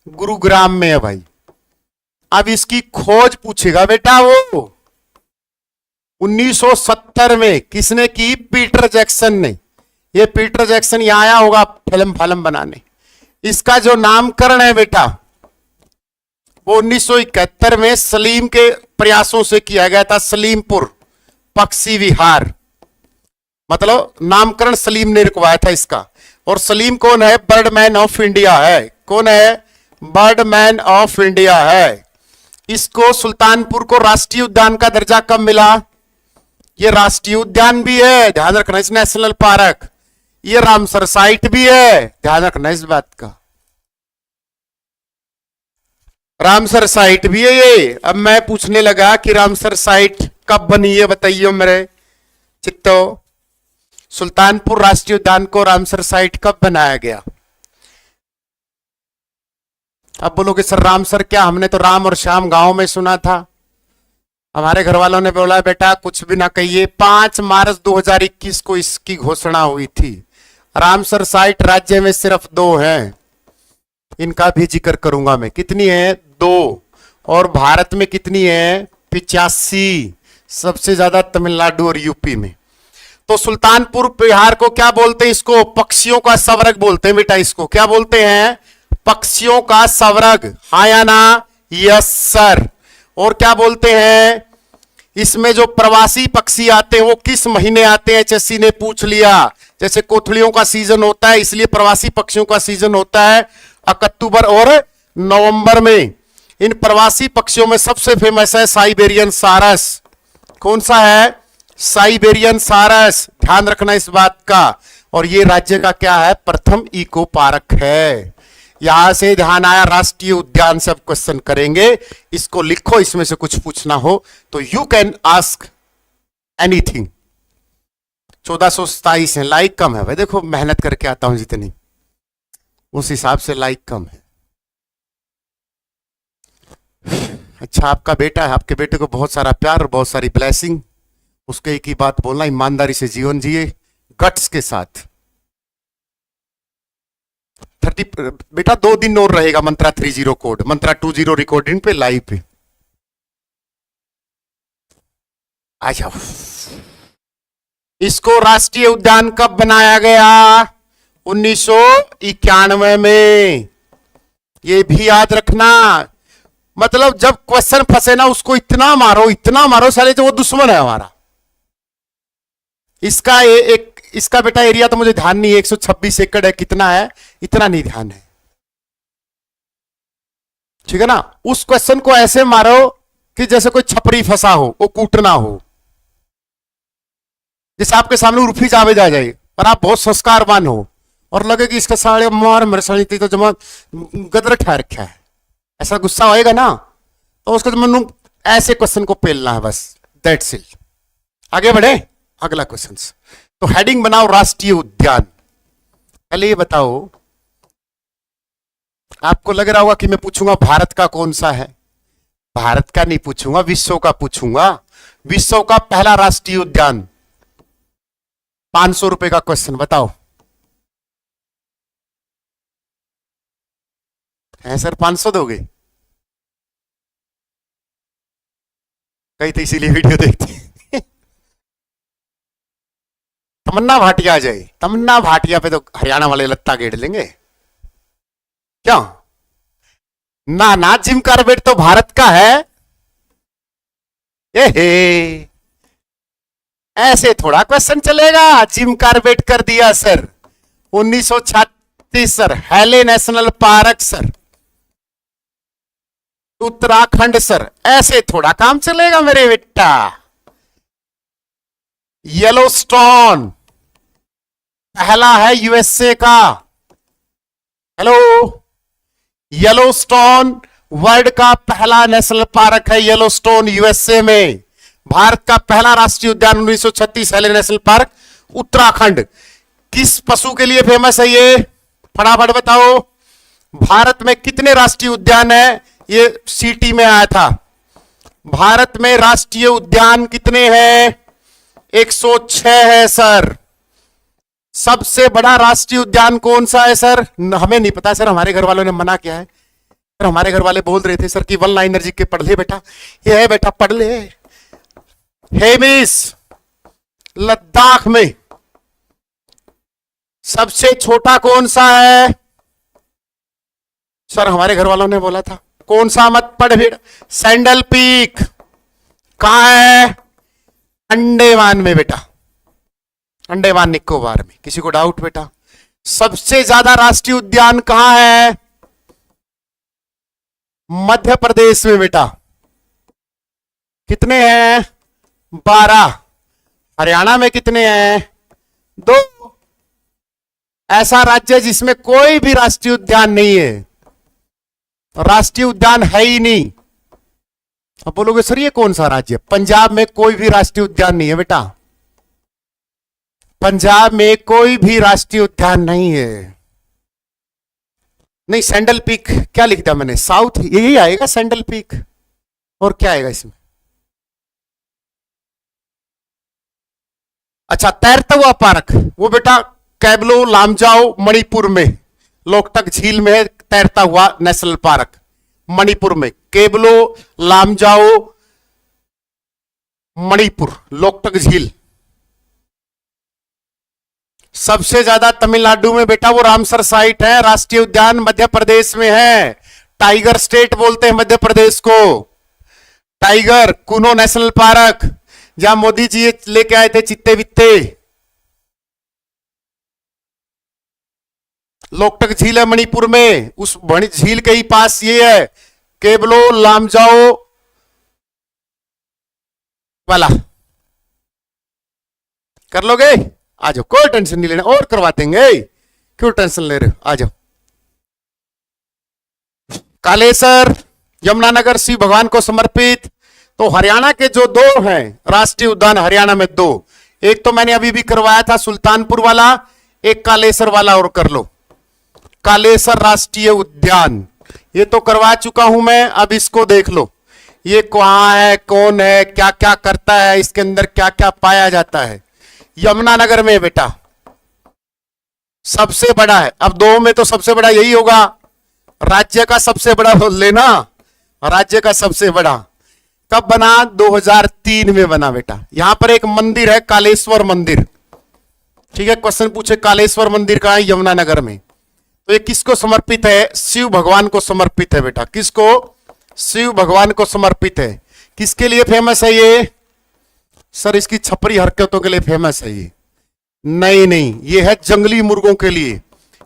गुरुग्राम में है भाई। अब इसकी खोज पूछेगा बेटा, वो 1970 में किसने की? पीटर जैक्सन ने। ये पीटर जैक्सन यहां आया होगा फिल्म बनाने। इसका जो नामकरण है बेटा, वो 1971 में सलीम के प्रयासों से किया गया था। सलीमपुर पक्षी विहार, मतलब नामकरण सलीम ने रुकवाया था इसका। और सलीम कौन है? बर्डमैन ऑफ इंडिया है। कौन है? बर्डमैन ऑफ इंडिया है। इसको सुल्तानपुर को राष्ट्रीय उद्यान का दर्जा कब मिला? ये राष्ट्रीय उद्यान भी है, ध्यान रखना, इस नेशनल पार्क। ये रामसर साइट भी है, ध्यान रखना इस बात का, रामसर साइट भी है ये। अब मैं पूछने लगा कि रामसर साइट कब बनी है, बताइए मेरे चित्तो। सुल्तानपुर राष्ट्रीय उद्यान को रामसर साइट कब बनाया गया? अब बोलोगे सर रामसर क्या, हमने तो राम और श्याम गांव में सुना था। हमारे घर वालों ने बोला बेटा कुछ भी ना कहिए, 5 मार्च 2021 को इसकी घोषणा हुई थी। रामसर साइट राज्य में सिर्फ 2 हैं, इनका भी जिक्र करूंगा मैं। कितनी है? 2। और भारत में कितनी है? 85। सबसे ज्यादा तमिलनाडु और यूपी में। तो सुल्तानपुर विहार को क्या बोलते हैं? इसको पक्षियों का स्वर्ग बोलते हैं बेटा। इसको क्या बोलते हैं? पक्षियों का स्वर्ग। हाँ या ना? Yes sir. और क्या बोलते हैं? इसमें जो प्रवासी पक्षी आते हैं वो किस महीने आते हैं? एचएससी ने पूछ लिया। जैसे कोथलियों का सीजन होता है, इसलिए प्रवासी पक्षियों का सीजन होता है अक्टूबर और नवंबर में। इन प्रवासी पक्षियों में सबसे फेमस है साइबेरियन सारस। कौन सा है? साइबेरियन सारस, ध्यान रखना इस बात का। और ये राज्य का क्या है? प्रथम इको पार्क है। यहां से ध्यान आया, राष्ट्रीय उद्यान से अब क्वेश्चन करेंगे। इसको लिखो, इसमें से कुछ पूछना हो तो यू कैन आस्क एनीथिंग। 1427 है, लाइक कम है भाई। देखो मेहनत करके आता हूं जितनी, उस हिसाब से लाइक कम है। अच्छा आपका बेटा है, आपके बेटे को बहुत सारा प्यार और बहुत सारी ब्लेसिंग। उसके एक ही बात बोलना, ईमानदारी से जीवन जिए, गट्स के साथ। 30 बेटा 2 दिन और रहेगा मंत्रा 30 कोड, मंत्रा 20 रिकॉर्डिंग पे लाइव पे आ जाओ। इसको राष्ट्रीय उद्यान कब बनाया गया? 1991 में। ये भी याद रखना। मतलब जब क्वेश्चन फंसे ना, उसको इतना मारो साले, जो वो दुश्मन है हमारा। इसका इसका बेटा एरिया तो मुझे ध्यान नहीं है, 126 एकड़ है। कितना है? इतना नहीं ध्यान है, ठीक है ना। उस क्वेश्चन को ऐसे मारो कि जैसे कोई छपरी फंसा हो, वो कूटना हो। जैसे आपके सामने उर्फी जावेद आ जाए और आप बहुत संस्कारवान हो और लगे कि इसका साले मार मेरे साले तो जमा गदर ठहर रखा है, ऐसा गुस्सा होएगा ना, तो उसका मन ऐसे क्वेश्चन को पेलना है बस, दैट्स इट। आगे बढ़े, अगला क्वेश्चन। तो हेडिंग बनाओ राष्ट्रीय उद्यान। पहले ये बताओ, आपको लग रहा होगा कि मैं पूछूंगा भारत का कौन सा है। भारत का नहीं पूछूंगा, विश्व का पूछूंगा। विश्व का पहला राष्ट्रीय उद्यान। 500 रुपए का क्वेश्चन, बताओ। है सर 500 दोगे? कहीं तो इसीलिए वीडियो देखते हैं। तमन्ना भाटिया आ जाए, तमन्ना भाटिया पे तो हरियाणा वाले लत्ता गेड़ लेंगे क्या? ना ना, जिम कार्बेट तो भारत का है। ऐसे थोड़ा क्वेश्चन चलेगा। जिम कार्बेट कर दिया सर 1936 सर। हैले national park sir, Uttarakhand sir. ऐसे थोड़ा काम चलेगा मेरे बेटा। येलोस्टोन पहला है यूएसए का। हेलो, येलोस्टोन वर्ल्ड का पहला नेशनल पार्क है येलोस्टोन, यूएसए में। भारत का पहला राष्ट्रीय उद्यान 1936 हेले नेशनल पार्क, उत्तराखंड। किस पशु के लिए फेमस है ये, फटाफट बताओ। भारत में कितने राष्ट्रीय उद्यान है, ये सीटी में आया था। भारत में राष्ट्रीय उद्यान कितने हैं, 106 है सर। सबसे बड़ा राष्ट्रीय उद्यान कौन सा है सर, हमें नहीं पता सर, हमारे घर वालों ने मना किया है सर। हमारे घर वाले बोल रहे थे सर कि वन लाइनर जी के पढ़ ले बेटा, ये है बेटा पढ़ ले। हेमिस, लद्दाख में। सबसे छोटा कौन सा है सर, हमारे घर वालों ने बोला था कौन सा मत पढ़ भीड़। सैंडल पीक कहां है, अंडमान में बेटा, अंडमान निकोबार में। किसी को डाउट बेटा। सबसे ज्यादा राष्ट्रीय उद्यान कहां है, मध्य प्रदेश में बेटा। कितने हैं, 12। हरियाणा में कितने हैं, 2। ऐसा राज्य है जिसमें कोई भी राष्ट्रीय उद्यान नहीं है, राष्ट्रीय उद्यान है ही नहीं। अब बोलोगे सर ये कौन सा राज्य है, पंजाब में कोई भी राष्ट्रीय उद्यान नहीं है बेटा। पंजाब में कोई भी राष्ट्रीय उद्यान नहीं है। नहीं, सैंडल पीक क्या लिख दिया मैंने, साउथ, यही आएगा सैंडल पीक। और क्या आएगा इसमें, अच्छा तैरता हुआ पार्क, वो बेटा कैबलो लामजाओ मणिपुर में, लोकटक झील में है तैरता हुआ नेशनल पार्क, मणिपुर में। केबलो लामजाओ मणिपुर, लोकटक झील। सबसे ज्यादा तमिलनाडु में बेटा वो रामसर साइट है, राष्ट्रीय उद्यान मध्य प्रदेश में है। टाइगर स्टेट बोलते हैं मध्य प्रदेश को। टाइगर कुनो नेशनल पार्क, जहां मोदी जी लेके आए थे चित्ते वित्ते। लोकटक झील है मणिपुर में, उस झील के ही पास ये है केबलो लामजाओ वाला। कर लोगे, आ जाओ, कोई टेंशन नहीं लेना, और करवा देंगे, क्यों टेंशन ले रहे हो, आ जाओ। कालेसर, यमुनानगर शिव भगवान को समर्पित। तो हरियाणा के जो 2 हैं राष्ट्रीय उद्यान, हरियाणा में 2, एक तो मैंने अभी भी करवाया था सुल्तानपुर वाला, एक कालेसर वाला और कर लो। कालेसर राष्ट्रीय उद्यान ये तो करवा चुका हूं मैं, अब इसको देख लो। ये कहां है, कौन है, क्या क्या करता है, इसके अंदर क्या क्या पाया जाता है। यमुनानगर में बेटा सबसे बड़ा है। अब 2 में तो सबसे बड़ा यही होगा, राज्य का सबसे बड़ा लेना, राज्य का सबसे बड़ा। कब बना, 2003 में बना बेटा। यहां पर एक मंदिर है कालेश्वर मंदिर, ठीक है। क्वेश्चन पूछे कालेश्वर मंदिर कहां है, यमुनानगर में। तो ये किसको समर्पित है, शिव भगवान को समर्पित है बेटा। किसको, शिव भगवान को समर्पित है। किसके लिए फेमस है ये सर, इसकी छपरी हरकतों के लिए फेमस है ये। नहीं नहीं, ये है जंगली मुर्गों के लिए।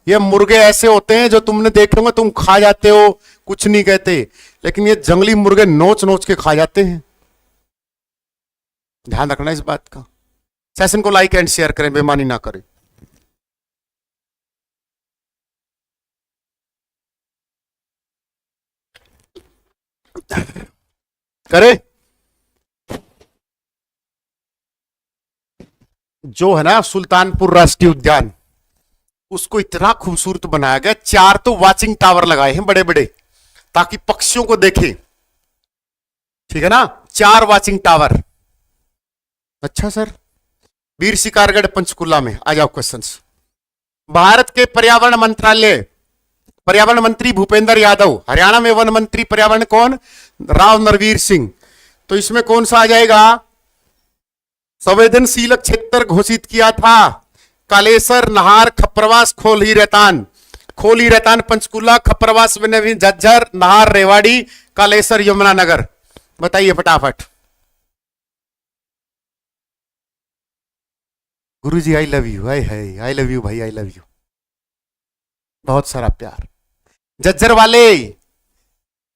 ये मुर्गे ऐसे होते हैं जो तुमने देखे होंगे, तुम खा जाते हो, कुछ नहीं कहते, लेकिन ये जंगली मुर्गे नोच नोच के खा जाते हैं। ध्यान रखना इस बात का। सेशन को लाइक एंड शेयर करें, बेईमानी ना करें। करे जो है ना सुल्तानपुर राष्ट्रीय उद्यान, उसको इतना खूबसूरत बनाया गया। 4 तो वाचिंग टावर लगाए हैं बड़े बड़े, ताकि पक्षियों को देखे, ठीक है ना। 4 वाचिंग टावर। अच्छा सर, वीर शिकारगढ़ पंचकुला में। आ जाओ क्वेश्चंस। भारत के पर्यावरण मंत्रालय, पर्यावरण मंत्री भूपेंद्र यादव। हरियाणा में वन मंत्री पर्यावरण कौन, राव नरवीर सिंह। तो इसमें कौन सा आ जाएगा, संवेदनशील क्षेत्र घोषित किया था कालेसर, नहार, खप्रवास, खोली रैतान। खोली रैतान पंचकुला, खप्रवास झज्जर, नहार रेवाड़ी, कालेसर यमुनानगर। बताइए फटाफट। गुरुजी I love you, I love you भाई, आई लव यू, बहुत सारा प्यार। झज्जर वाले,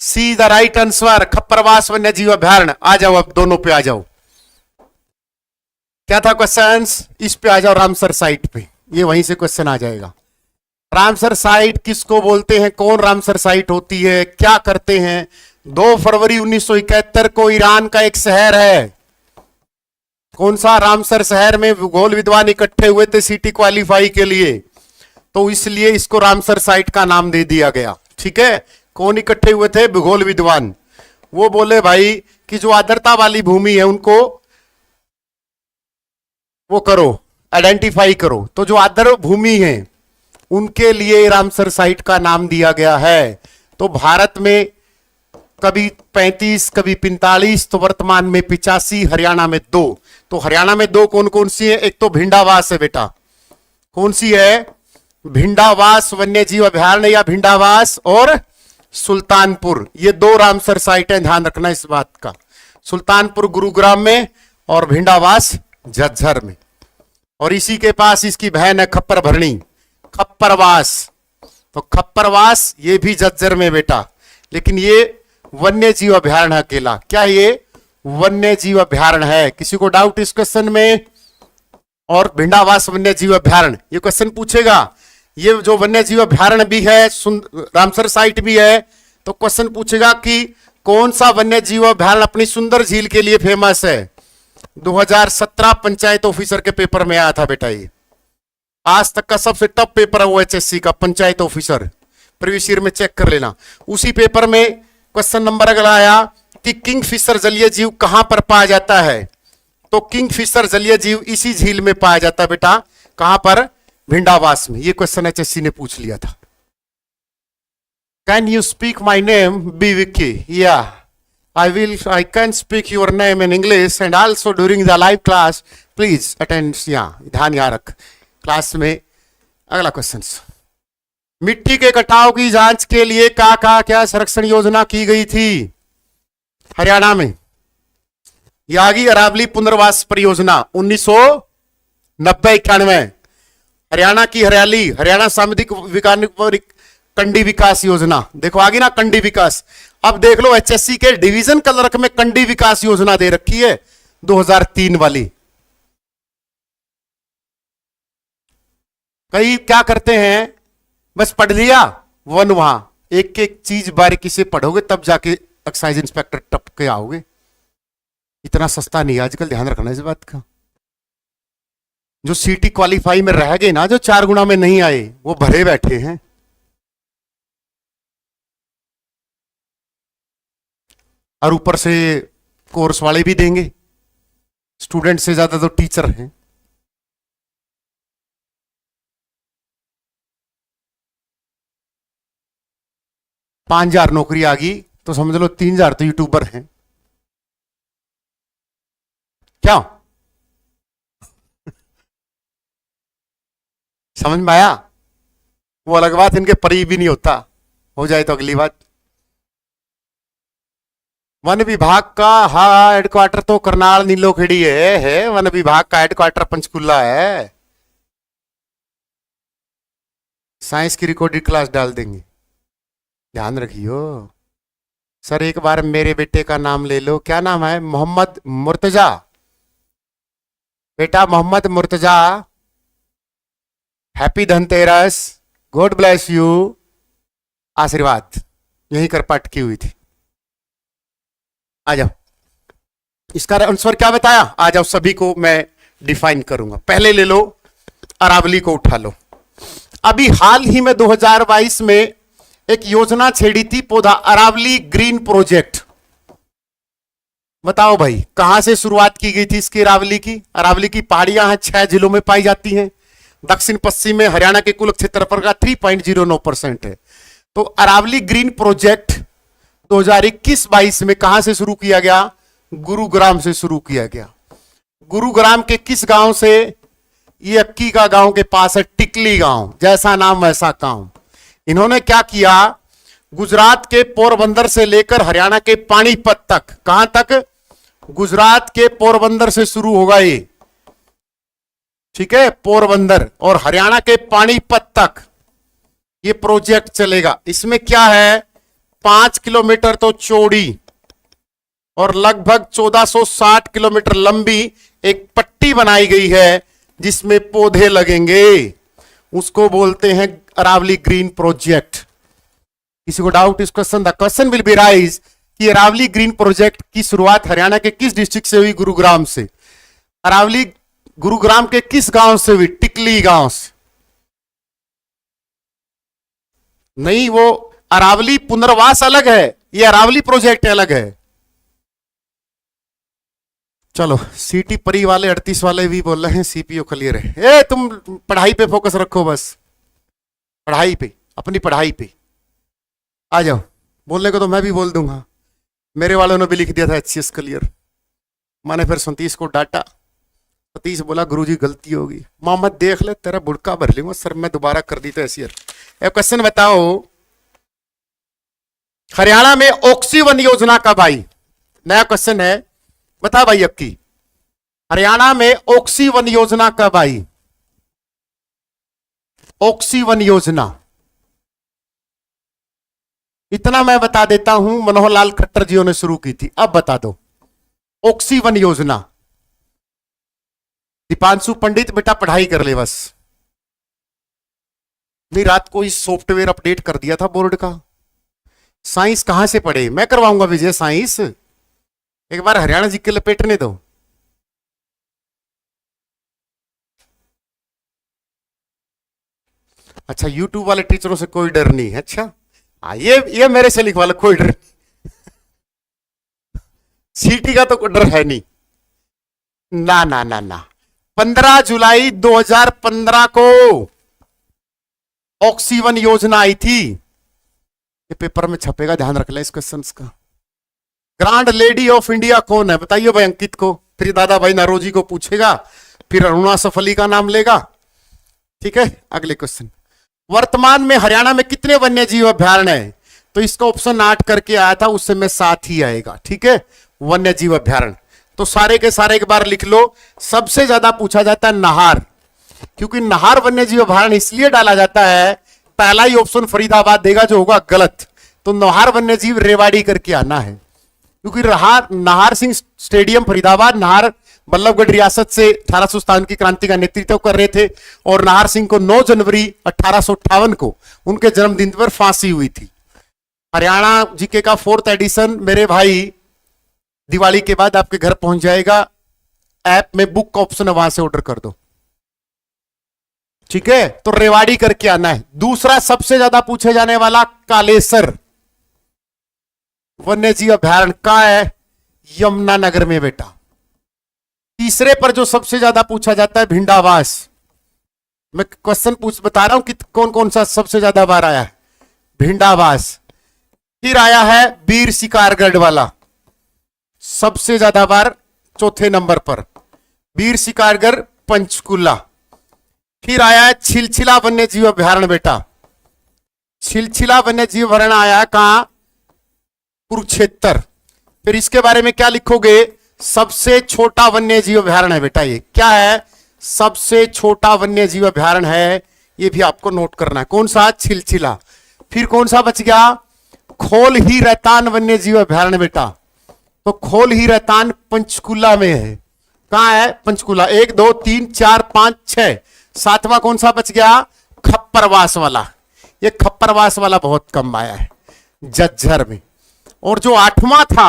see the right answer, Khapparwas वन्य जीव अभ्यारण्य। आ जाओ, अब दोनों पे आ जाओ। क्या था क्वेश्चंस, इस पे आ जाओ, रामसर साइट पे। ये वहीं से क्वेश्चन आ जाएगा। रामसर साइट किसको बोलते हैं, कौन रामसर साइट होती है, क्या करते हैं। 2 फरवरी 1971 को ईरान का एक शहर है, कौन सा, रामसर शहर में भूगोल विद्वान इकट्ठे हुए थे सीटी क्वालिफाई के लिए, तो इसलिए इसको रामसर साइट का नाम दे दिया गया। ठीक है, कौन इकट्ठे हुए थे, भूगोल विद्वान। वो बोले भाई कि जो आर्द्रता वाली भूमि है उनको वो करो, आइडेंटिफाई करो, तो जो आर्द्र भूमि है उनके लिए रामसर साइट का नाम दिया गया है। तो भारत में कभी 35, कभी 45, तो वर्तमान में 85, हरियाणा में 2। तो हरियाणा में 2 कौन कौन सी है, एक तो भिंडावास है बेटा, कौन सी है, भिंडावास वन्य जीव अभयारण्य या भिंडावास, और सुल्तानपुर, ये 2 रामसर साइटें, ध्यान रखना इस बात का। सुल्तानपुर गुरुग्राम में और भिंडावास झज्जर में। और इसी के पास इसकी बहन है खप्पर भरणी, खप्परवास, तो खप्परवास ये भी झज्जर में बेटा, लेकिन ये वन्य जीव अभयारण्य अकेला, क्या ये वन्य जीव अभयारण्य है, किसी को डाउट इस क्वेश्चन में। और भिंडावास वन्य जीव अभयारण्य ये क्वेश्चन पूछेगा, ये जो वन्य जीव अभयारण्य भी है, रामसर साइट भी है, तो क्वेश्चन पूछेगा कि कौन सा वन्य जीव अभयारण्य अपनी सुंदर झील के लिए फेमस है। 2017 पंचायत ऑफिसर के पेपर में आया था बेटा, ये आज तक का सबसे टफ पेपर है वो एचएससी का पंचायत ऑफिसर, प्रीवियस ईयर में चेक कर लेना। उसी पेपर में क्वेश्चन नंबर अगला आया कि किंगफिशर जलीय जीव कहां पर पाया जाता है, तो किंगफिशर जलीय जीव इसी झील में पाया जाता है बेटा, कहां पर, भिंडावास में। ये क्वेश्चन एचएससी ने पूछ लिया था। Can you speak my name, be Vicky, या I can speak your name in English and also during the live class, please attend, ध्यान यहाँ रख क्लास में। अगला क्वेश्चन, मिट्टी के कटाव की जांच के लिए क्या संरक्षण योजना की गई थी हरियाणा में, यागी अरावली पुनर्वास परियोजना 1990-91, हरियाणा की हरियाली, हरियाणा सामुदायिक विकास कंडी विकास योजना, देखो आगे ना कंडी विकास। अब देख लो एचएससी के डिवीजन क्लर्क में कंडी विकास योजना दे रखी है 2003 वाली। कई क्या करते हैं, बस पढ़ लिया वन, वहां एक एक चीज बारीकी से पढ़ोगे तब जाके एक्साइज इंस्पेक्टर टप के आओगे। इतना सस्ता नहीं आजकल, ध्यान रखना इस बात का। जो सीटी क्वालिफाई में रह गए ना, जो 4 गुना में नहीं आए, वो भरे बैठे हैं। और ऊपर से कोर्स वाले भी देंगे, स्टूडेंट से ज्यादा तो टीचर हैं। पांच 5,000 नौकरी आ गई तो समझ लो 3,000 तो यूट्यूबर हैं, क्या समझ में आया। वो अलग बात, इनके परी भी नहीं होता, हो जाए तो अगली बात। वन विभाग का हेडक्वार्टर तो करनाल नीलोखेड़ी है, वन विभाग का हेडक्वार्टर पंचकुला है। साइंस की रिकॉर्डेड क्लास डाल देंगे, ध्यान रखियो। सर एक बार मेरे बेटे का नाम ले लो, क्या नाम है, मोहम्मद मुर्तजा, बेटा Mohammad Murtaza, happy Dhanteras, god bless you, आशीर्वाद, यही कर पाठ की हुई थी। आ जाओ, इसका आंसर क्या बताया, आ जाओ, सभी को मैं डिफाइन करूंगा। पहले ले लो अरावली को, उठा लो। अभी हाल ही में 2022 में एक योजना छेड़ी थी पौधा अरावली ग्रीन प्रोजेक्ट। बताओ भाई कहां से शुरुआत की गई थी इसकी, अरावली की। अरावली की पहाड़ियां हैं, 6 जिलों में पाई जाती हैं, दक्षिण पश्चिम में हरियाणा के कुल क्षेत्रफल का 3.09% है। तो अरावली ग्रीन प्रोजेक्ट 2021-22 में कहां से शुरू किया गया, गुरुग्राम से शुरू किया गया। गुरुग्राम के किस गांव से, ये अक्की का गांव के पास है, टिकली गांव, जैसा नाम वैसा काम। इन्होंने क्या किया, गुजरात के पोरबंदर से लेकर हरियाणा के पानीपत तक, कहां तक, गुजरात के पोरबंदर से शुरू होगा ये, ठीक है, पोरबंदर, और हरियाणा के पानीपत तक ये प्रोजेक्ट चलेगा। इसमें क्या है, 5 किलोमीटर तो चौड़ी और लगभग 1460 किलोमीटर लंबी एक पट्टी बनाई गई है, जिसमें पौधे लगेंगे, उसको बोलते हैं अरावली ग्रीन प्रोजेक्ट। किसी को डाउट इस question? The question will B rise कि अरावली ग्रीन प्रोजेक्ट की शुरुआत हरियाणा के किस डिस्ट्रिक्ट से हुई? गुरुग्राम से। अरावली गुरुग्राम के किस गांव से हुई? टिकली गांव से। नहीं, वो अरावली पुनर्वास अलग है, ये अरावली प्रोजेक्ट अलग है। चलो, सीटी परी वाले 38 वाले भी बोल रहे हैं सीपीओ क्लियर है। तुम पढ़ाई पे फोकस रखो, बस पढ़ाई पे, अपनी पढ़ाई पे आ जाओ। बोलने को तो मैं भी बोल दूंगा, मेरे वालों ने भी लिख दिया था एचसीएस क्लियर। मैंने फिर सतीश को डांटा, सतीश बोला गुरुजी गलती होगी। मोहम्मद देख ले, तेरा बुड़का भर लूंगा सर, मैं दोबारा कर दी तो ऐसी। एक क्वेश्चन बताओ, हरियाणा में ऑक्सी वन योजना कब आई? नया क्वेश्चन है, बता भाई अब की। हरियाणा में ऑक्सी वन योजना कब आई? ऑक्सी वन योजना, इतना मैं बता देता हूं, मनोहर लाल खट्टर जी ने शुरू की थी। अब बता दो ऑक्सी वन योजना। दीपांशु पंडित बेटा पढ़ाई कर ले बस। नहीं, रात को इस सॉफ्टवेयर अपडेट कर दिया था बोर्ड का। साइंस कहां से पढ़े? मैं करवाऊंगा विजय साइंस, एक बार हरियाणा जी के लपेटने दो। अच्छा, यूट्यूब वाले टीचरों से कोई डर नहीं है। अच्छा, ये मेरे से लिखवा लो, कोई डर नहीं। सीटी का तो कोई डर है नहीं। ना ना ना ना, 15 जुलाई 2015 को ऑक्सीवन योजना आई थी। ये पेपर में छपेगा, ध्यान रख ले इस क्वेश्चन का। ग्रांड लेडी ऑफ इंडिया कौन है? बताइए भाई अंकित को, फिर दादा भाई नारोजी को पूछेगा, फिर अरुणा सफली का नाम लेगा। ठीक है, अगले क्वेश्चन। वर्तमान में हरियाणा में कितने वन्य जीव अभ्यारण्य है? तो इसका ऑप्शन 8 करके आया था, उससे में 7 ही आएगा। ठीक है, वन्य जीव अभ्यारण्य तो सारे के सारे एक बार लिख लो। सबसे ज्यादा पूछा जाता है नाहर, क्योंकि नाहर वन्य जीव अभ्यारण्य इसलिए डाला जाता है, पहला ही ऑप्शन फरीदाबाद देगा जो होगा गलत। तो नाहर वन्य जीव रेवाड़ी करके आना है, क्योंकि नाहर सिंह स्टेडियम फरीदाबाद, नाहर बल्लभगढ़ रियासत से 1857 की क्रांति का नेतृत्व कर रहे थे, और नाहर सिंह को 9 जनवरी 1858 को उनके जन्मदिन पर फांसी हुई थी। हरियाणा जीके का 4th एडिशन मेरे भाई दिवाली के बाद आपके घर पहुंच जाएगा। ऐप में बुक का ऑप्शन है, वहां से ऑर्डर कर दो। ठीक है, तो रेवाड़ी करके आना है। दूसरा सबसे ज्यादा पूछे जाने वाला कालेसर वन्य जीव अभ्यारण्य का है, यमुनानगर में बेटा। तीसरे पर जो सबसे ज्यादा पूछा जाता है भिंडावास। मैं क्वेश्चन बता रहा हूं कि कौन कौन सा सबसे ज्यादा बार आया है। भिंडावास, फिर आया है वीर शिकारगढ़ वाला सबसे ज्यादा बार, चौथे नंबर पर वीर शिकारगढ़ पंचकुला। फिर आया है छिलछिला वन्य जीव अभ्यारण्य बेटा। छिलछिला वन्य जीव अभ्यारण्य आया कहां? कुरुक्षेत्र। फिर इसके बारे में क्या लिखोगे? सबसे छोटा वन्य जीव अभ्यारण्य है बेटा। ये क्या है? सबसे छोटा वन्य जीव अभ्यारण्य है, ये भी आपको नोट करना है। कौन सा? छिलछिला। फिर कौन सा बच गया? खोल ही रैतान वन्य जीव अभ्यारण्य बेटा। तो खोल ही रैतान पंचकुला में है। कहां है? पंचकुला। 1 2 3 4 5 6, 7वां कौन सा बच गया? खप्परवास वाला। ये खप्परवास वाला बहुत कम आया है झज्जर में। और जो 8वां था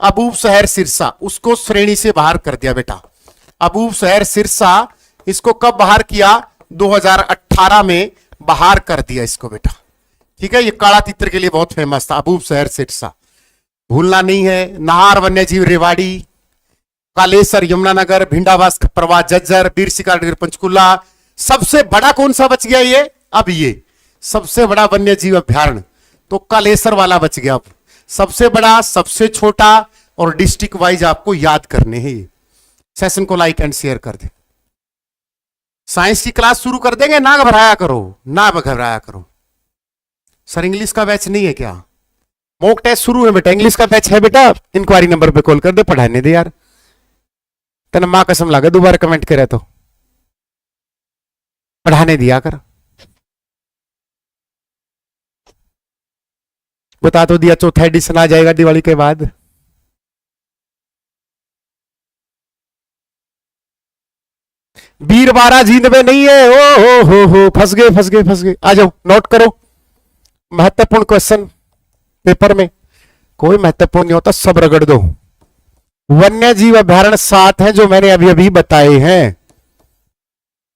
अबूब शहर सिरसा, उसको श्रेणी से बाहर कर दिया बेटा। अबूब शहर सिरसा, इसको कब बाहर किया? 2018 में बाहर कर दिया इसको बेटा। ठीक है, ये काला तितर के लिए बहुत फेमस था, अबूब शहर सिरसा, भूलना नहीं है। नाहर वन्य जीव रेवाड़ी, कालेसर यमुनानगर, भिंडावास खप्परवास झज्जर, वीर शिकारगढ़ पंचकुला। सबसे बड़ा कौन सा बच गया? ये अब ये सबसे बड़ा वन्य जीव अभ्यारण्य तो कालेसर वाला बच गया। अब सबसे बड़ा, सबसे छोटा और डिस्ट्रिक्ट वाइज आपको याद करने हैं। सेशन को लाइक एंड शेयर कर दे। साइंस की क्लास शुरू कर देंगे, ना घबराया करो, ना घबराया करो। सर इंग्लिश का बैच नहीं है क्या? मॉक टेस्ट शुरू है बेटा, इंग्लिश का बैच है बेटा। इंक्वायरी नंबर पे कॉल कर दे, पढ़ाने दे यार। तेना मां कसम लगा दोबारा कमेंट करे तो पढ़ाने दिया कर। बता तो दिया, चौथा एडिशन आ जाएगा दिवाली के बाद। वीरबारा जींद में नहीं है। ओ हो फंस गए फंस गए फंस गए। आ जाओ नोट करो, महत्वपूर्ण क्वेश्चन पेपर में कोई महत्वपूर्ण नहीं होता, सब रगड़ दो। वन्य जीव अभ्यारण्य 7 हैं जो मैंने अभी अभी बताए हैं।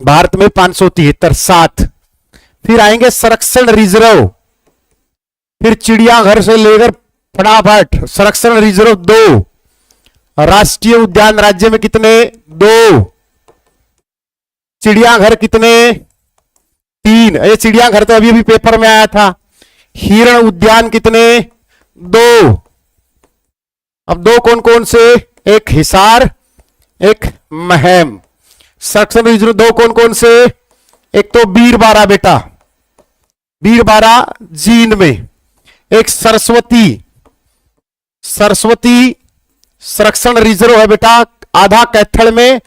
भारत में 573 7। फिर आएंगे संरक्षण रिजर्व, फिर चिड़ियाघर से लेकर फटाफट संरक्षण रिजर्व 2। राष्ट्रीय उद्यान राज्य में कितने? 2। चिड़ियाघर कितने? 3। ये चिड़ियाघर तो अभी अभी पेपर में आया था। हिरण उद्यान कितने? 2। अब 2 कौन कौन से? एक हिसार, एक महम। संरक्षण रिजर्व 2 कौन कौन से? एक तो वीरबारा बेटा, वीरबारा जींद में। एक सरस्वती, सरस्वती संरक्षण रिजर्व है बेटा, आधा कैथल में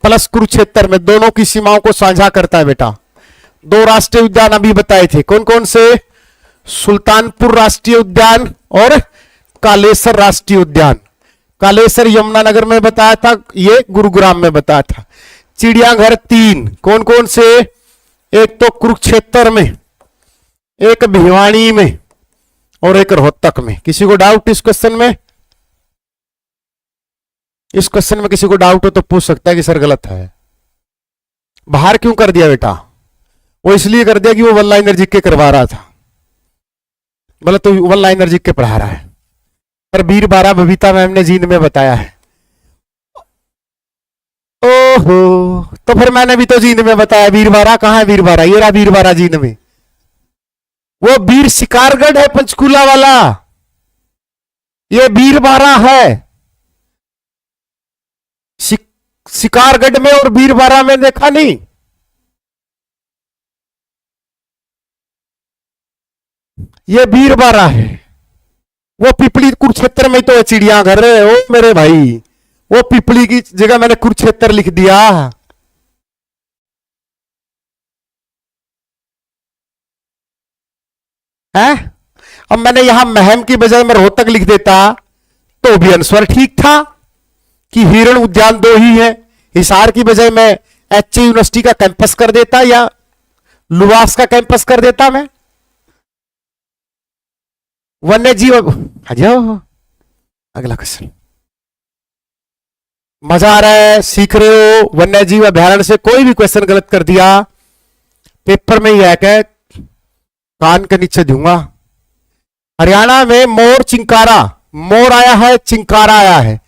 प्लस कुरुक्षेत्र में, दोनों की सीमाओं को साझा करता है बेटा। 2 राष्ट्रीय उद्यान अभी बताए थे, कौन कौन से? सुल्तानपुर राष्ट्रीय उद्यान और कालेसर राष्ट्रीय उद्यान। कालेसर यमुनानगर में बताया था, ये गुरुग्राम में बताया था। चिड़ियाघर 3 कौन कौन से? एक तो कुरुक्षेत्र में, एक भिवानी में और एक रोहतक में। किसी को डाउट इस क्वेश्चन में? इस क्वेश्चन में किसी को डाउट हो तो पूछ सकता है कि सर गलत है। बाहर क्यों कर दिया बेटा? वो इसलिए कर दिया कि वो वन लाइनर जीके करवा रहा था, बोला तो वन लाइनर जीके पढ़ा रहा है। पर वीरबारा बबीता मैम ने जींद में बताया है। ओहो, तो फिर मैंने भी तो जींद में बताया। वीरबारा कहां है? वीरबारा ये रहा, वीरबारा जींद में। वो वीर शिकारगढ़ है पंचकूला वाला, ये वीरबारा है। शिकारगढ़ में और वीरबारा में देखा नहीं? ये वीरबारा है। वो पिपली कुरुक्षेत्र में तो है चिड़ियाघर। ओ मेरे भाई, वो पिपली की जगह मैंने कुरुक्षेत्र लिख दिया। है? अब मैंने यहां महम की बजाय मैं रोहतक लिख देता तो भी आंसर ठीक था कि हिरण उद्यान 2 ही है। हिसार की बजाय मैं एचए यूनिवर्सिटी का कैंपस कर देता या लुवास का कैंपस कर देता मैं। वन्य जीव, अगला क्वेश्चन। मजा आ रहा है, सीख रहे हो? वन्य जीव अभ्यारण्य से कोई भी क्वेश्चन गलत कर दिया पेपर में ही है क्या? कान के नीचे दूंगा। हरियाणा में मोर चिंकारा, मोर आया है, चिंकारा आया है,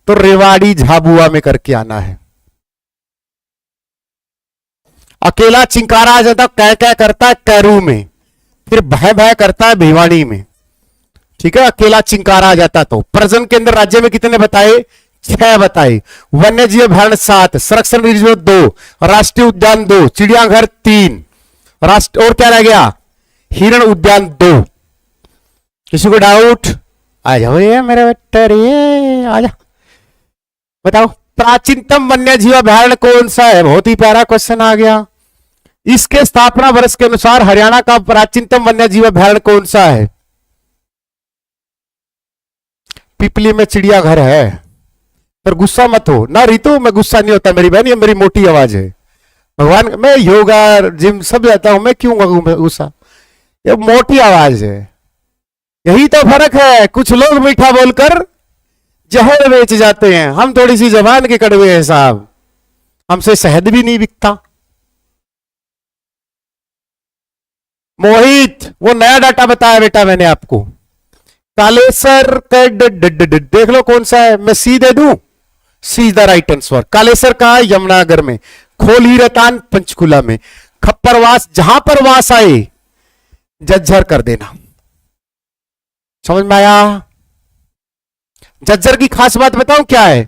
तो रेवाड़ी झाबुआ में करके आना है। अकेला चिंकारा आ जाता, कै कै करता है कैरू में, फिर भय भय करता है भिवानी में। ठीक है, अकेला चिंकारा आ जाता। तो प्रजनन केंद्र राज्य में कितने बताए? 6 बताए। वन्य जीव अभ्यारण्य 7, संरक्षण रिजर्व 2, राष्ट्रीय उद्यान 2, चिड़ियाघर 3, राष्ट्र और क्या रह गया? हिरण उद्यान 2। किसी को डाउट? आ जाओ ये मेरे बेटे, ये आ जा, बताओ प्राचीनतम वन्य जीव अभ्यारण्य कौन सा है? बहुत ही प्यारा क्वेश्चन आ गया। इसके स्थापना वर्ष के अनुसार हरियाणा का प्राचीनतम वन्य जीव अभ्यारण्य कौन सा है? पिपली में चिड़ियाघर है। पर गुस्सा मत हो ना रितु, मैं गुस्सा नहीं होता मेरी बहन, ये मेरी मोटी आवाज है। भगवान, मैं योगा जिम सब जाता हूं, मैं क्यों गुस्सा? ये मोटी आवाज है। यही तो फर्क है, कुछ लोग मीठा बोलकर जहर बेच जाते हैं, हम थोड़ी सी जबान के कड़वे हैं साहब, हमसे शहद भी नहीं बिकता। मोहित, वो नया डाटा बताया बेटा मैंने आपको। कालेसर का देख लो कौन सा है, मैं सी दे दूं? C is the right answer. Kalesar का यमुनानगर में, खोली रतान पंचकुला में, खप्परवास जहां पर वास आए झज्जर कर देना। समझ में आया? झज्जर की खास बात बताऊं क्या है?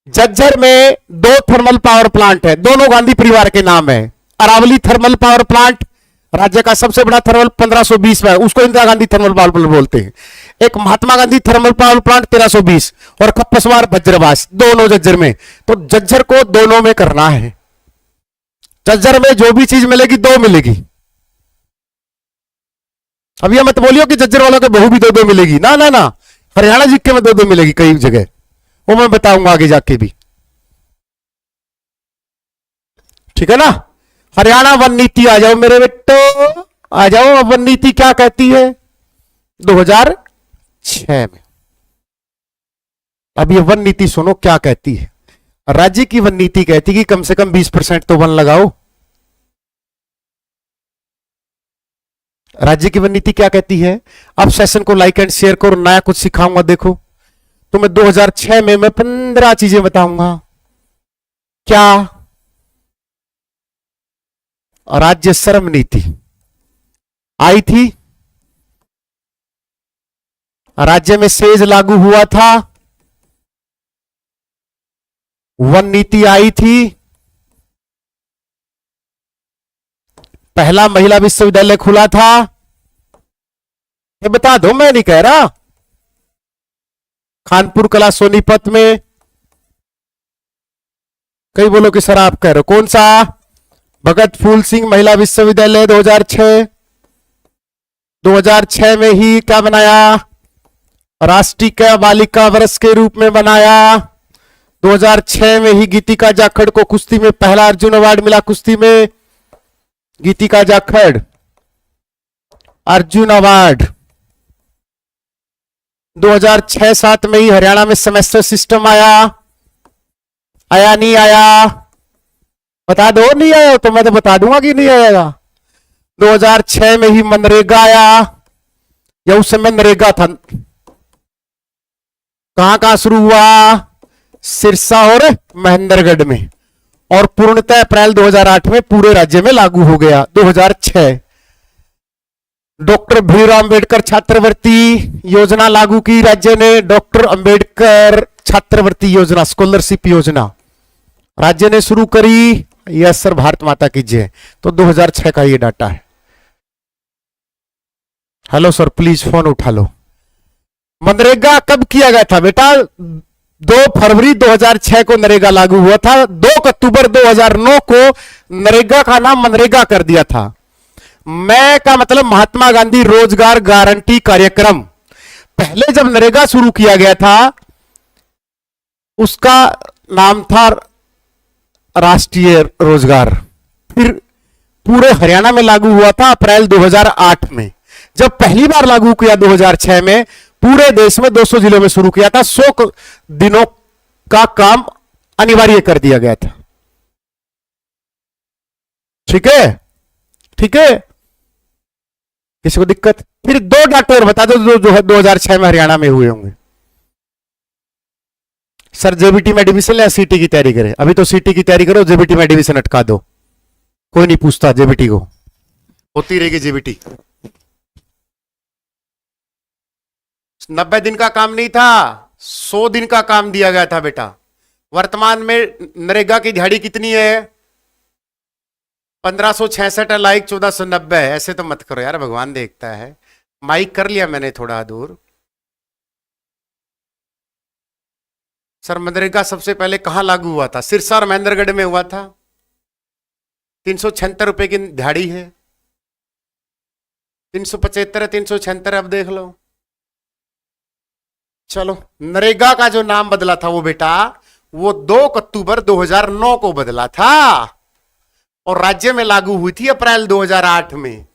झज्जर में 2 थर्मल पावर प्लांट है, दोनों गांधी परिवार के नाम है। अरावली थर्मल पावर प्लांट राज्य का सबसे बड़ा थर्मल 1520 में, उसको Indira Gandhi thermal power plant बोलते हैं। एक Mahatma Gandhi thermal power plant 1320 और खप्पसवार वज्रवास, दोनों झज्जर में। तो झज्जर को दोनों में करना है। झज्जर में जो भी चीज मिलेगी 2 मिलेगी। अब ये मत बोलियो कि झज्जर वालों के बहू भी 2-2 मिलेगी, ना ना ना, हरियाणा जिक्के में 2-2 मिलेगी कई जगह, वो मैं बताऊंगा आगे जाके भी। ठीक है ना। हरियाणा वन नीति आ जाओ मेरे बेटो, आ जाओ। अब वन नीति क्या कहती है 2006 में। अब ये वन नीति सुनो क्या कहती है। राज्य की वन नीति कहती कि कम से कम 20% तो वन लगाओ। राज्य की वन नीति क्या कहती है। अब सेशन को लाइक एंड शेयर करो, नया कुछ सिखाऊंगा। देखो तो मैं 2006 में मैं 15 चीजें बताऊंगा। क्या राज्य श्रम नीति आई थी, राज्य में सेज लागू हुआ था, वन नीति आई थी, पहला महिला विश्वविद्यालय खुला था। ये बता दो, मैं नहीं कह रहा। कानपुर कला सोनीपत में। कई बोलो कि सर आप कह रहे हो, कौन सा। भगत फूल सिंह महिला विश्वविद्यालय 2006। 2006 में ही क्या बनाया, राष्ट्रीय बालिका वर्ष के रूप में बनाया। 2006 में ही गीतिका जाखड़ को कुश्ती में पहला अर्जुन अवार्ड मिला। कुश्ती में गीतिका जाखड़ अर्जुन अवार्ड। 2006-7 में ही हरियाणा में सेमेस्टर सिस्टम आया। आया नहीं आया, बता दो। नहीं आया तो मैं तो बता दूंगा कि नहीं आएगा। 2006 में ही मनरेगा आया, या उस समय नरेगा था। कहां शुरू हुआ, सिरसा और महेंद्रगढ़ में, और पूर्णतः अप्रैल 2008 में पूरे राज्य में लागू हो गया। 2006 डॉक्टर भीमराव अंबेडकर छात्रवृत्ति योजना लागू की राज्य ने। डॉक्टर अंबेडकर छात्रवृत्ति योजना, स्कॉलरशिप योजना राज्य ने शुरू करी। यस सर, भारत माता की जय। तो 2006 का ये डाटा है। हेलो सर, प्लीज फोन उठा लो। मनरेगा कब किया गया था बेटा, 2 फरवरी 2006 को नरेगा लागू हुआ था। 2 अक्टूबर 2009 को नरेगा का नाम मनरेगा कर दिया था। मैं का मतलब महात्मा गांधी रोजगार गारंटी कार्यक्रम। पहले जब नरेगा शुरू किया गया था उसका नाम था राष्ट्रीय रोजगार। फिर पूरे हरियाणा में लागू हुआ था अप्रैल 2008 में। जब पहली बार लागू किया 2006 में, पूरे देश में 200 जिलों में शुरू किया था। 100 दिनों का काम अनिवार्य कर दिया गया था। ठीक है, ठीक है, किसी को दिक्कत। फिर 2 डाटा और बता दो जो है 2006 में हरियाणा में हुए होंगे। सर जेबीटी में एडमिशन या सीटी की तैयारी करें। अभी तो सीटी की तैयारी करो, जेबीटी में एडमिशन अटका दो। कोई नहीं पूछता जेबीटी को, होती रहेगी जेबीटी। 90 दिन का काम नहीं था, 100 दिन का काम दिया गया था बेटा। वर्तमान में नरेगा की दिहाड़ी कितनी है, 1566 लाइक 1490। ऐसे तो मत करो यार, भगवान देखता है। माइक कर लिया मैंने थोड़ा दूर। सर मनरेगा सबसे पहले कहां लागू हुआ था, सिरसा और महेंद्रगढ़ में हुआ था। 376 रुपए की दिहाड़ी है। 375 है, 376, अब देख लो। चलो, नरेगा का जो नाम बदला था वो बेटा, वो 2 अक्टूबर 2009 को बदला था और राज्य में लागू हुई थी अप्रैल 2008 में।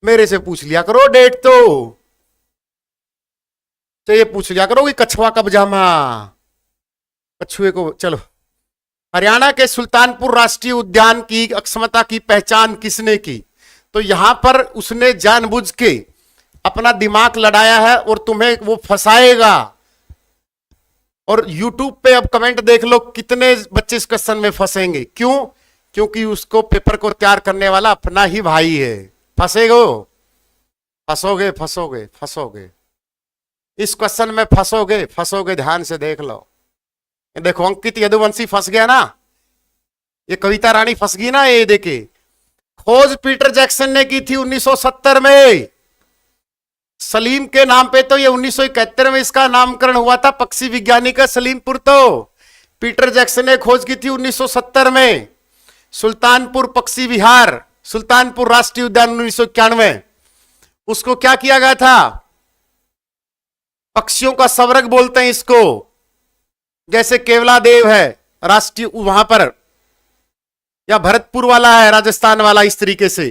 मेरे से पूछ लिया करो डेट, तो ये पूछ लिया करो कि कछुआ कब जामा, कछुए को। चलो, हरियाणा के सुल्तानपुर राष्ट्रीय उद्यान की अक्षमता की पहचान किसने की, तो यहां पर उसने जानबूझ के अपना दिमाग लड़ाया है और तुम्हें वो फंसाएगा। और YouTube पे अब कमेंट देख लो कितने बच्चे इस क्वेश्चन में फंसेंगे। क्यों, क्योंकि उसको पेपर को तैयार करने वाला अपना ही भाई है। फंसेगो, फंसोगे फंसोगे फंसोगे, इस क्वेश्चन में फंसोगे फंसोगे। ध्यान से देख लो। देखो अंकित यदुवंशी फंस गया ना, ये कविता रानी फंस गई ना। ये देखे, खोज पीटर जैक्सन ने की थी 1970 में सलीम के नाम पे। तो ये 1971 में इसका नामकरण हुआ था, पक्षी वैज्ञानिक का सलीमपुर। तो पीटर जैक्सन ने खोज की थी 1970 में। सुल्तानपुर पक्षी विहार, सुल्तानपुर राष्ट्रीय उद्यान 1991, उसको क्या किया गया था, पक्षियों का स्वर्ग बोलते हैं इसको। जैसे केवलादेव है राष्ट्रीय, वहां पर या भरतपुर वाला है, राजस्थान वाला, इस तरीके से।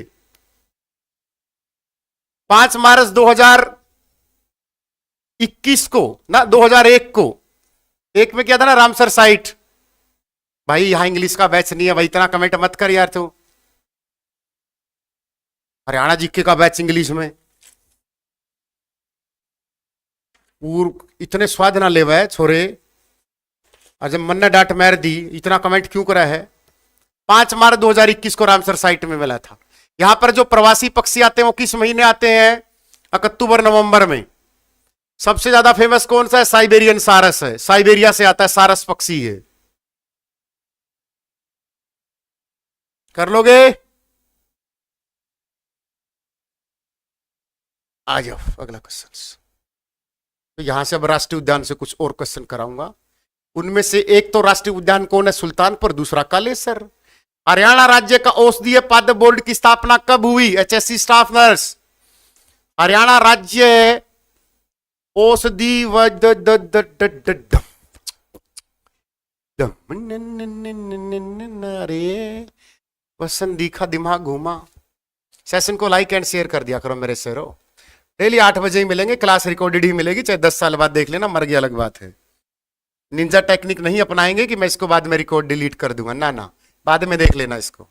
5 मार्च 2021 को ना, 2001 को, एक में क्या था ना, रामसर साइट। भाई यहां इंग्लिश का बैच नहीं है भाई, इतना कमेंट मत कर यार तू। हरियाणा जीके का बैच इंग्लिश में, इतने स्वाद ना ले हुआ छोरे। और जब मन ने डांट मार दी, इतना कमेंट क्यों करा है। 5 मार्च 2021 को रामसर साइट में मिला था। यहां पर जो प्रवासी पक्षी आते हैं वो किस महीने आते हैं? अक्टूबर नवंबर में। सबसे ज्यादा फेमस कौन सा है? साइबेरियन सारस है, साइबेरिया से आता है, सारस पक्षी है। कर लोगे? आ जाओ अगला क्वेश्चन। तो यहां से अब राष्ट्रीय उद्यान से कुछ और क्वेश्चन कराऊंगा। उनमें से एक तो राष्ट्रीय उद्यान कौन है? सुल्तानपुर, दूसरा कालेसर। हरियाणा राज्य का औषधीय पाद्य बोर्ड की स्थापना कब हुई? HSC staff nurse. हरियाणा राज्य औषधि अरे क्वेश्चन दिखा, दिमाग घूमा। सेशन को लाइक एंड शेयर कर दिया करो मेरे शेरो। डेली 8 बजे ही मिलेंगे, क्लास रिकॉर्डेड ही मिलेगी, चाहे 10 साल बाद देख लेना, मर गया अलग बात है। निंजा टेक्निक नहीं अपनाएंगे कि मैं इसको बाद में रिकॉर्ड डिलीट कर दूंगा, ना ना, बाद में देख लेना इसको।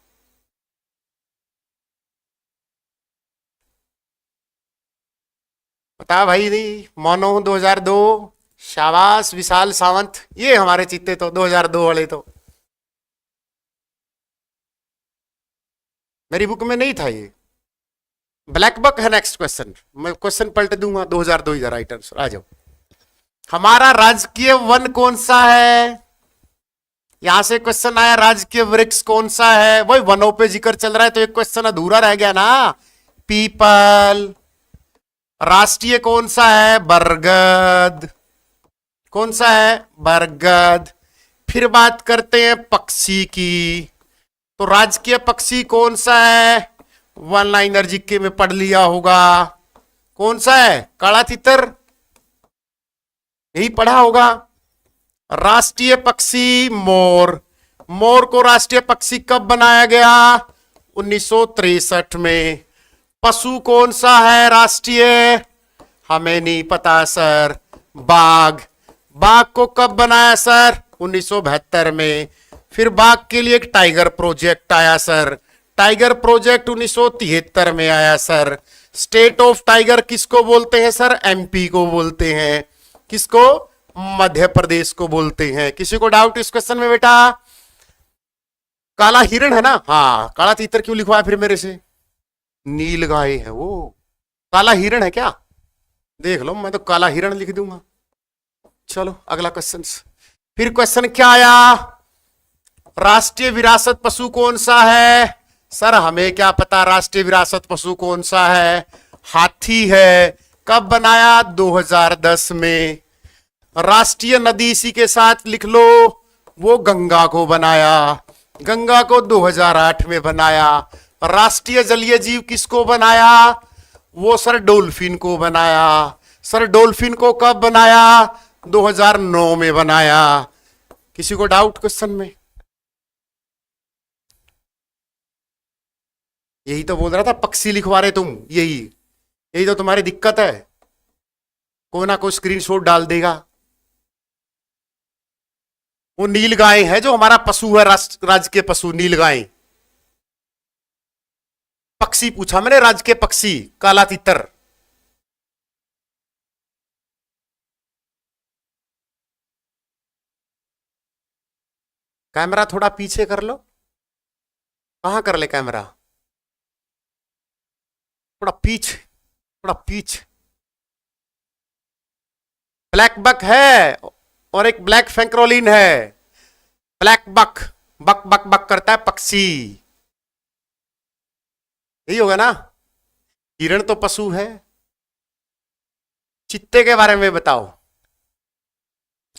बता भाई नहीं, मोनो 2002, शाबाश विशाल सावंत, ये हमारे चित्ते तो 2002 वाले तो मेरी बुक में नहीं था ये। ब्लैक बक है नेक्स्ट क्वेश्चन, मैं क्वेश्चन पलट दूंगा। 2002 इधर राइट आंसर। आ जाओ। हमारा राजकीय वन कौन सा है? यहां से क्वेश्चन आया, राजकीय वृक्ष कौन सा है? वही वनों पे जिक्र चल रहा है तो एक क्वेश्चन अधूरा रह गया ना। पीपल। राष्ट्रीय कौन सा है? बरगद। कौन सा है? बरगद। फिर बात करते हैं पक्षी की, तो राजकीय पक्षी कौन सा है? वन लाइनर जीके में पढ़ लिया होगा। कौन सा है? काला तितर, यही पढ़ा होगा। राष्ट्रीय पक्षी मोर। मोर को राष्ट्रीय पक्षी कब बनाया गया? 1963 में। पशु कौन सा है राष्ट्रीय? हमें नहीं पता सर। बाघ। बाघ को कब बनाया सर? 1972 में। फिर बाघ के लिए एक टाइगर प्रोजेक्ट आया सर। टाइगर प्रोजेक्ट 1973 में आया सर। स्टेट ऑफ टाइगर किसको बोलते हैं सर? एमपी को बोलते हैं। किसको? मध्य प्रदेश को बोलते हैं। किसी को डाउट इस क्वेश्चन में बेटा? काला हिरण है ना? हाँ, काला तीतर क्यों लिखवाया फिर मेरे से? नील गाय है वो। काला हिरण है क्या? देख लो, मैं तो काला हिरण लिख दूंगा। चलो अगला क्वेश्चन। फिर क्वेश्चन क्या आया? राष्ट्रीय विरासत पशु कौन सा है? सर हमें क्या पता राष्ट्रीय विरासत पशु कौन सा है? हाथी है। कब बनाया? 2010 में। राष्ट्रीय नदी इसी के साथ लिख लो, वो गंगा को बनाया। गंगा को 2008 में बनाया। राष्ट्रीय जलीय जीव किसको बनाया? वो सर डॉल्फिन को बनाया। सर डॉल्फिन को कब बनाया? 2009 में बनाया। किसी को डाउट क्वेश्चन में? यही तो बोल रहा था, पक्षी लिखवा रहे तुम, यही यही तो तुम्हारी दिक्कत है। कोई ना कोई स्क्रीनशॉट डाल देगा। वो नील गाय है जो हमारा पशु है, राज्य के पशु नील गाय। पक्षी पूछा मैंने, राज्य के पक्षी काला तितर। कैमरा थोड़ा पीछे कर लो। कहां कर ले कैमरा? थोड़ा पीछे, थोड़ा पीछे। ब्लैक बक है और एक ब्लैक फैंक्रोलिन है। ब्लैक बक, बक बक बक करता है पक्षी, यही होगा ना। हिरण तो पशु है। चित्ते के बारे में बताओ।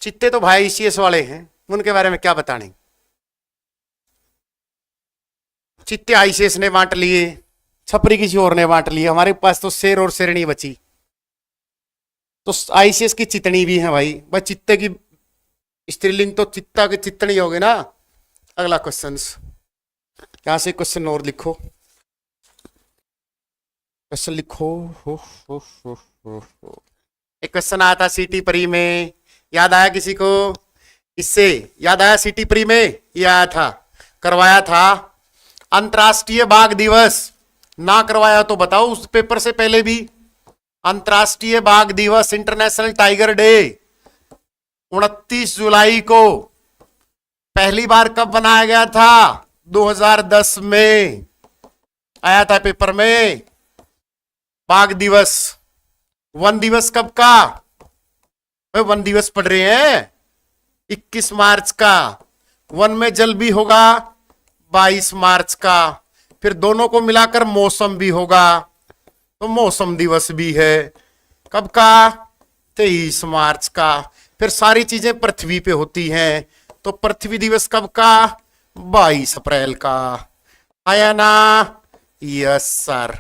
चित्ते तो भाई सीएस वाले हैं, उनके बारे में क्या बताने। चित्ते आईसीएस ने बांट लिए, छपरी किसी और ने बांट लिए। हमारे पास तो शेर और शेरनी बची, तो आईसीएस की चितनी भी है भाई। बस चित्ते की स्त्रीलिंग तो चित्ता की चितनी होगी ना। अगला क्वेश्चन। यहां से क्वेश्चन और लिखो, क्वेश्चन लिखो। हो। एक क्वेश्चन आया था सीटी प्री में, याद आया किसी को? इससे याद आया सीटी प्री में ये आया था, करवाया था। अंतर्राष्ट्रीय बाघ दिवस ना करवाया तो बताओ, उस पेपर से पहले भी। अंतर्राष्ट्रीय बाघ दिवस, इंटरनेशनल टाइगर डे 29 जुलाई को पहली बार कब बनाया गया था? 2010 में आया था पेपर में। बाघ दिवस, वन दिवस कब का? वन दिवस पढ़ रहे हैं 21 मार्च का। वन में जल भी होगा 22 मार्च का, फिर दोनों को मिलाकर मौसम भी होगा, तो मौसम दिवस भी है। कब का? 23 मार्च का। फिर सारी चीजें पृथ्वी पे होती हैं, तो पृथ्वी दिवस कब का? 22 अप्रैल का। आया ना? Yes sir.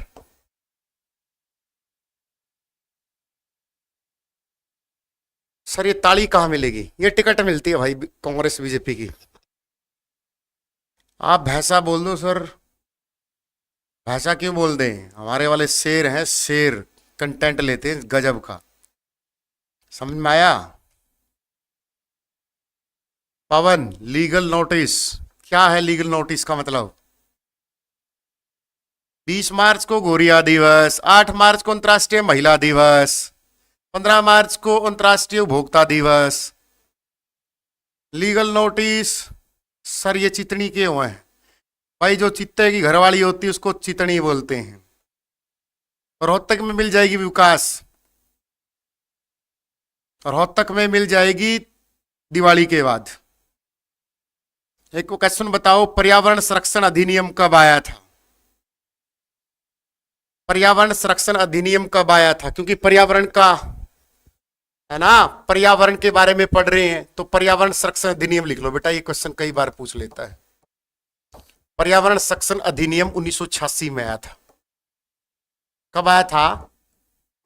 सर ये ताली कहां मिलेगी? ये टिकट मिलती है भाई कांग्रेस बीजेपी की। आप भैंसा बोल दो सर, भैंसा क्यों बोल दें? हमारे वाले शेर हैं, शेर कंटेंट लेते हैं गजब का। समझ में आया? पवन, लीगल नोटिस क्या है? लीगल नोटिस का मतलब 20 मार्च को गोरिया दिवस, 8 मार्च को अंतर्राष्ट्रीय महिला दिवस, 15 मार्च को अंतर्राष्ट्रीय उपभोक्ता दिवस। लीगल नोटिस सर ये चितनी के हुए हैं भाई, जो चित्ते की घरवाली होती है उसको चितनी बोलते हैं। रोहतक में मिल जाएगी विकास, रोहतक में मिल जाएगी दिवाली के बाद। एक को क्वेश्चन बताओ, पर्यावरण संरक्षण अधिनियम कब आया था? पर्यावरण संरक्षण अधिनियम कब आया था? क्योंकि पर्यावरण का है ना, पर्यावरण के बारे में पढ़ रहे हैं, तो पर्यावरण संरक्षण अधिनियम लिख लो बेटा, ये क्वेश्चन कई बार पूछ लेता है। पर्यावरण संरक्षण अधिनियम 1986 में आया था। कब आया था?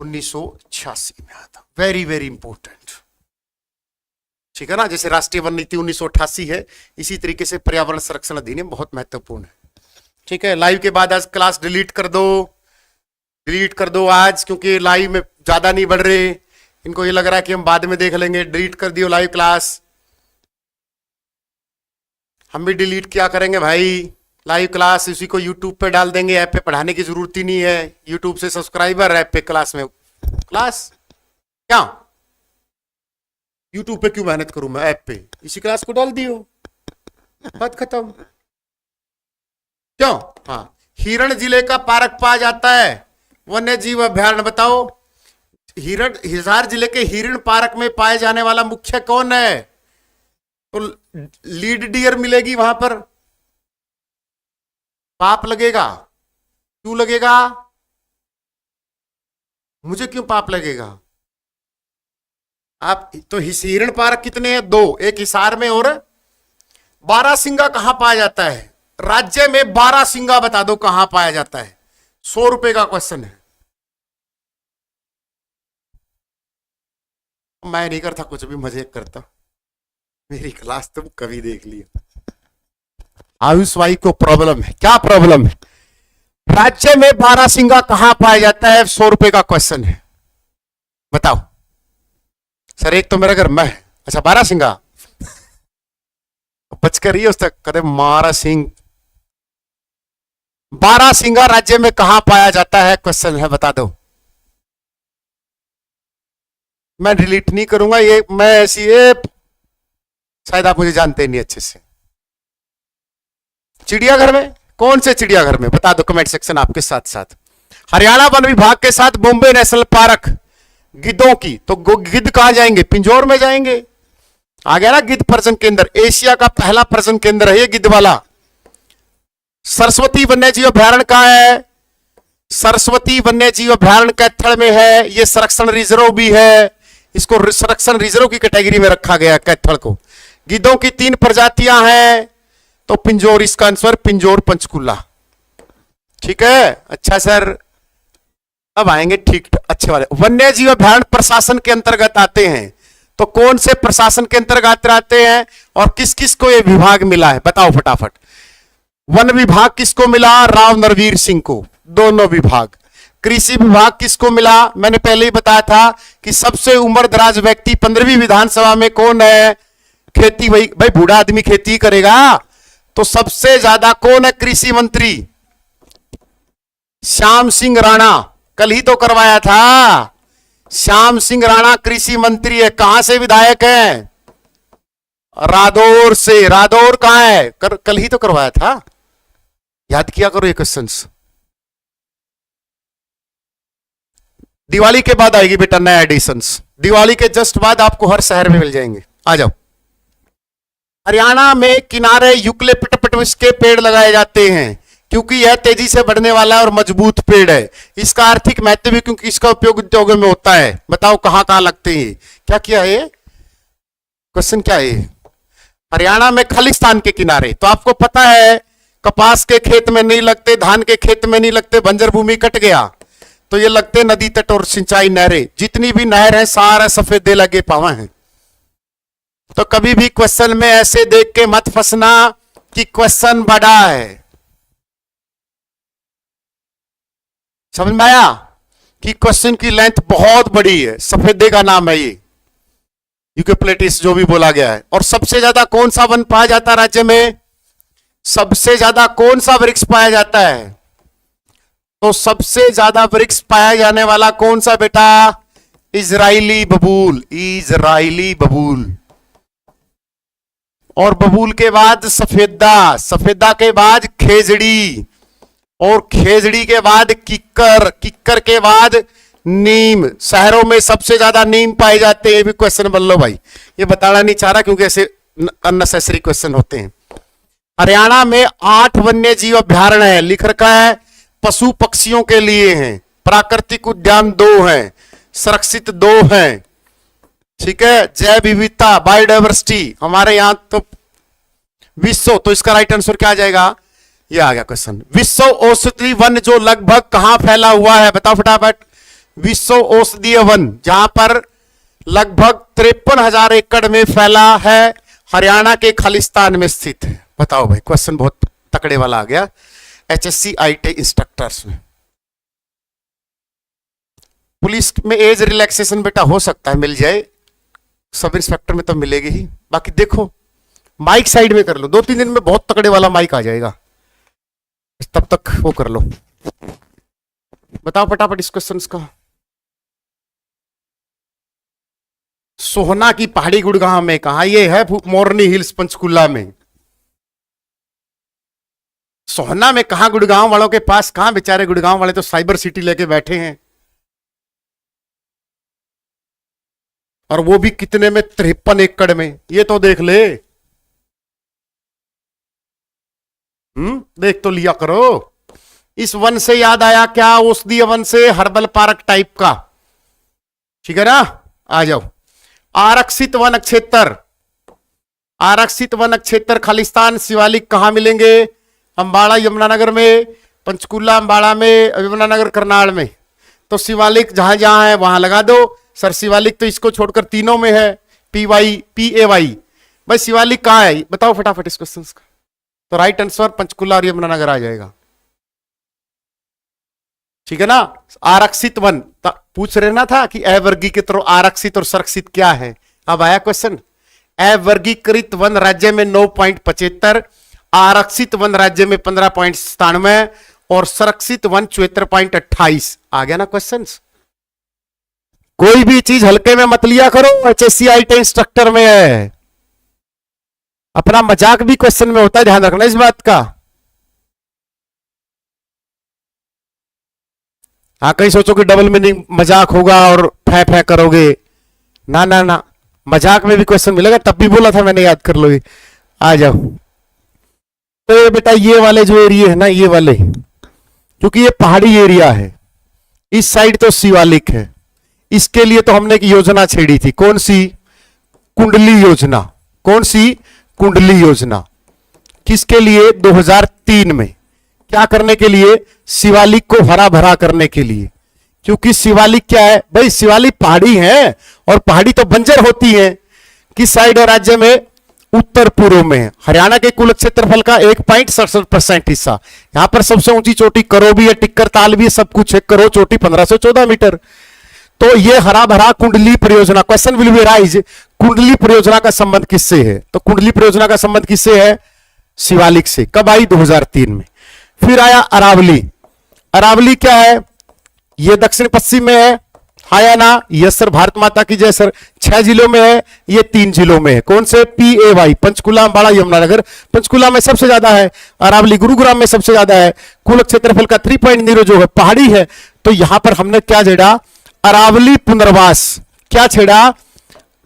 1986 में आया था। वेरी वेरी इंपॉर्टेंट, ठीक है ना। जैसे राष्ट्रीय वन नीति 1988 है, इसी तरीके से पर्यावरण संरक्षण अधिनियम बहुत महत्वपूर्ण है। ठीक है, लाइव के बाद आज क्लास डिलीट कर दो, डिलीट कर दो आज, क्योंकि लाइव में ज्यादा नहीं बढ़ रहे, इनको ये लग रहा है कि हम बाद में देख लेंगे। डिलीट कर दियो लाइव क्लास। हम भी डिलीट क्या करेंगे भाई, लाइव क्लास उसी को यूट्यूब पे डाल देंगे। ऐप पे पढ़ाने की जरूरत ही नहीं है, यूट्यूब से सब्सक्राइबर, ऐप पे क्लास में क्लास। क्या यूट्यूब पे क्यों मेहनत करूं मैं, ऐप पे इसी क्लास को डाल दियो, बात खत्म। क्यों? हाँ, हिरण जिले का पार्क पाया जाता है वन्य जीव अभ्यारण्य, बताओ। हिरण, हिसार जिले के हिरण पार्क में पाए जाने वाला मुख्य कौन है? तो लीड डियर मिलेगी वहां पर। पाप लगेगा? क्यों लगेगा? मुझे क्यों पाप लगेगा? आप तो हिरण पार्क कितने हैं? 2, एक हिसार में और बारासिंगा कहां पाया जाता है? राज्य में बारासिंगा बता दो कहां पाया जाता है। 100 रुपए का क्वेश्चन है। मैं नहीं करता कुछ भी, मजे करता। मेरी क्लास तुम कभी देख लिया। आयुष भाई को प्रॉब्लम है। क्या प्रॉब्लम है? राज्य में बारासिंगा कहां पाया जाता है? 100 रुपए का क्वेश्चन है, बताओ। सर एक तो मेरा घर में, अच्छा बारासिंगा बच कर ही उस तक कदे मारा सिंह। बारासिंगा राज्य में कहां पाया जाता है क्वेश्चन है, बता दो। मैं डिलीट नहीं करूंगा ये, मैं ऐसी शायद आप मुझे जानते नहीं अच्छे से। चिड़ियाघर में? कौन से चिड़ियाघर में बता दो, कमेंट सेक्शन आपके साथ साथ। हरियाणा वन विभाग के साथ बॉम्बे नेशनल पार्क गिद्धों की, तो गिद्ध कहां जाएंगे? पिंजौर में जाएंगे। आ गया ना गिद्ध प्रजनन केंद्र, एशिया का पहला प्रजनन केंद्र है ये गिद्ध वाला। सरस्वती वन्य जीव अभ्यारण्य कहां है? सरस्वती वन्य जीव अभ्यारण्य कैथल में है। ये संरक्षण रिजर्व भी है, इसको संरक्षण रिजर्व की कैटेगरी में रखा गया कैथल को। गिद्धों की 3 प्रजातियां हैं, तो पिंजौर इसका आंसर, पिंजौर पंचकुला। ठीक है, अच्छा सर अब आएंगे ठीक अच्छे वाले। वन्य जीव अभ्यारण्य प्रशासन के अंतर्गत आते हैं, तो कौन से प्रशासन के अंतर्गत आते हैं और किस किस को ये विभाग मिला है, बताओ फटाफट। वन विभाग किसको मिला? राव नरवीर सिंह को, दोनों विभाग। कृषि विभाग किसको मिला? मैंने पहले ही बताया था कि सबसे उम्रदराज व्यक्ति 15वीं विधानसभा में कौन है? खेती। भाई बूढ़ा आदमी खेती करेगा, तो सबसे ज्यादा कौन है कृषि मंत्री? श्याम सिंह राणा। कल ही तो करवाया था। श्याम सिंह राणा कृषि मंत्री है। कहां से विधायक है? रादौर से। रादौर कहां है? कल ही तो करवाया था, याद किया करो ये क्वेश्चंस। दिवाली के बाद आएगी बेटा नया एडिशंस, दिवाली के जस्ट बाद आपको हर शहर में मिल जाएंगे। आ जाओ। हरियाणा में किनारे यूकलिप्टस के पेड़ लगाए जाते हैं क्योंकि यह तेजी से बढ़ने वाला और मजबूत पेड़ है। इसका आर्थिक महत्व भी क्योंकि इसका उपयोग उद्योगों में होता है। बताओ कहां कहां लगते हैं? क्या है क्वेश्चन? क्या है? हरियाणा में खालिस्तान के किनारे। तो आपको पता है कपास के खेत में नहीं लगते, धान के खेत में नहीं लगते, बंजर भूमि कट गया तो ये लगते नदी तट और सिंचाई नहरें। जितनी भी नहर है सारा सफेदे लगे पावा है। तो कभी भी क्वेश्चन में ऐसे देख के मत फंसना कि क्वेश्चन बड़ा है। समझ में आया कि क्वेश्चन की लेंथ बहुत बड़ी है। सफेदे का नाम है ये, यूकेप्लेटिस जो भी बोला गया है। और सबसे ज्यादा कौन सा वन पाया जाता है राज्य में? सबसे ज्यादा कौन सा वृक्ष पाया जाता है? तो सबसे ज्यादा वृक्ष पाया जाने वाला कौन सा बेटा? इजरायली बबूल। इजरायली बबूल। और बबूल के बाद सफेदा, सफेदा के बाद खेजड़ी, और खेजड़ी के बाद किक्कर, किक्कर के बाद नीम। शहरों में सबसे ज्यादा नीम पाए जाते हैं। भी क्वेश्चन बन लो भाई, ये बताना नहीं चाह रहा क्योंकि ऐसे अननेसेसरी क्वेश्चन होते हैं। हरियाणा में 8 वन्य जीव अभ्यारण्य है, लिख रखा है पशु पक्षियों के लिए हैं। प्राकृतिक उद्यान 2 हैं, संरक्षित 2 हैं। ठीक है। जैव विविधता, बायोडाइवर्सिटी हमारे यहां तो विश्व, तो इसका राइट आंसर क्या आ जाएगा? ये आ गया क्वेश्चन। विश्व औषधीय वन जो लगभग कहां फैला हुआ है? बताओ फटाफट। विश्व औषधीय वन जहां पर लगभग 53,000 एकड़ में फैला है, हरियाणा के खालिस्तान में स्थित है। बताओ भाई, क्वेश्चन बहुत तकड़े वाला आ गया HSC IIT इंस्ट्रक्टर्स में। पुलिस में एज रिलैक्सेशन बेटा हो सकता है, मिल जाए। सब इंस्पेक्टर में तो मिलेगी ही। बाकी देखो माइक साइड में कर लो, 2-3 दिन में बहुत तकड़े वाला माइक आ जाएगा, तब तक वो कर लो। बताओ फटाफट इस क्वेश्चन का। सोहना की पहाड़ी गुड़गांव में कहा? ये है मोरनी हिल्स पंचकुला में। सोहना में कहा? गुड़गांव वालों के पास कहां? बेचारे गुड़गांव वाले तो साइबर सिटी लेके बैठे हैं, और वो भी कितने में? 53 एकड़ में। ये तो देख ले। देख तो लिया करो। इस वन से याद आया क्या? औषधीय वन से हर्बल पार्क टाइप का। ठीक है ना? आ जाओ। आरक्षित वन क्षेत्र, आरक्षित वन क्षेत्र खालिस्तान शिवालिक कहां मिलेंगे? अंबाड़ा यमुनानगर में, पंचकुला अंबाड़ा में, यमुनानगर करनाल में। तो शिवालिक जहां जहां है वहां लगा दो। सर शिवालिक तो इसको छोड़कर तीनों में है, PY, PAY। भाई शिवालिक कहां है? बताओ फटाफट इस क्वेश्चन का। तो राइट आंसर पंचकुला और यमुनानगर आ जाएगा। ठीक है ना? आरक्षित वन पूछ रहे ना था कि अवर्गीकृत और आरक्षित और संरक्षित क्या है। अब आया क्वेश्चन। अवर्गीकृत वन राज्य में 9.75, आरक्षित वन राज्य में 15.97 और संरक्षित वन 74.28। आ गया ना क्वेश्चन? कोई भी चीज हल्के में मत लिया करो, HSC IIT इंस्ट्रक्टर में है। अपना मजाक भी क्वेश्चन में होता है, ध्यान रखना इस बात का। हाँ, कहीं सोचो कि डबल मीनिंग मजाक होगा और फै फै करोगे। ना ना ना, मजाक में भी क्वेश्चन मिलेगा। तब भी बोला था मैंने, याद कर लो। आ जाओ। तो बेटा ये वाले जो एरिया है ना, ये वाले, क्योंकि ये पहाड़ी एरिया है, इस साइड तो शिवालिक है। इसके लिए तो हमने एक योजना छेड़ी थी। कौन सी? कुंडली योजना। कौन सी? कुंडली योजना। किसके लिए? 2003 में। क्या करने के लिए? शिवालिक को हरा भरा करने के लिए। क्योंकि शिवालिक क्या है भाई? शिवालिक पहाड़ी है, और पहाड़ी तो बंजर होती है। किस साइड है राज्य में? उत्तर पूर्व में है। हरियाणा के कुल क्षेत्रफल का 1.67% हिस्सा। यहां पर सबसे ऊंची चोटी करो भी है, टिक्कर ताल भी है, सब कुछ है। करो चोटी 1514 मीटर। तो ये हरा भरा कुंडली परियोजना, क्वेश्चन विल बी राइज, कुंडली परियोजना का संबंध किससे है? तो कुंडली परियोजना का संबंध किससे है? शिवालिक से। कब आई? 2003 में। फिर आया अरावली। अरावली क्या है? ये दक्षिण पश्चिम में है। हाँ या ना? यस सर, भारत माता की जय सर। 6 जिलों में है, ये 3 जिलों में है। कौन से? PAY, पंचकुला, अम्बाड़ा, यमुनानगर। पंचकुला में सबसे ज्यादा है, अरावली गुरुग्राम में सबसे ज्यादा है। कुल क्षेत्रफल का 3.0 जो है पहाड़ी है। तो यहां पर हमने क्या छेड़ा? अरावली पुनर्वास। क्या छेड़ा?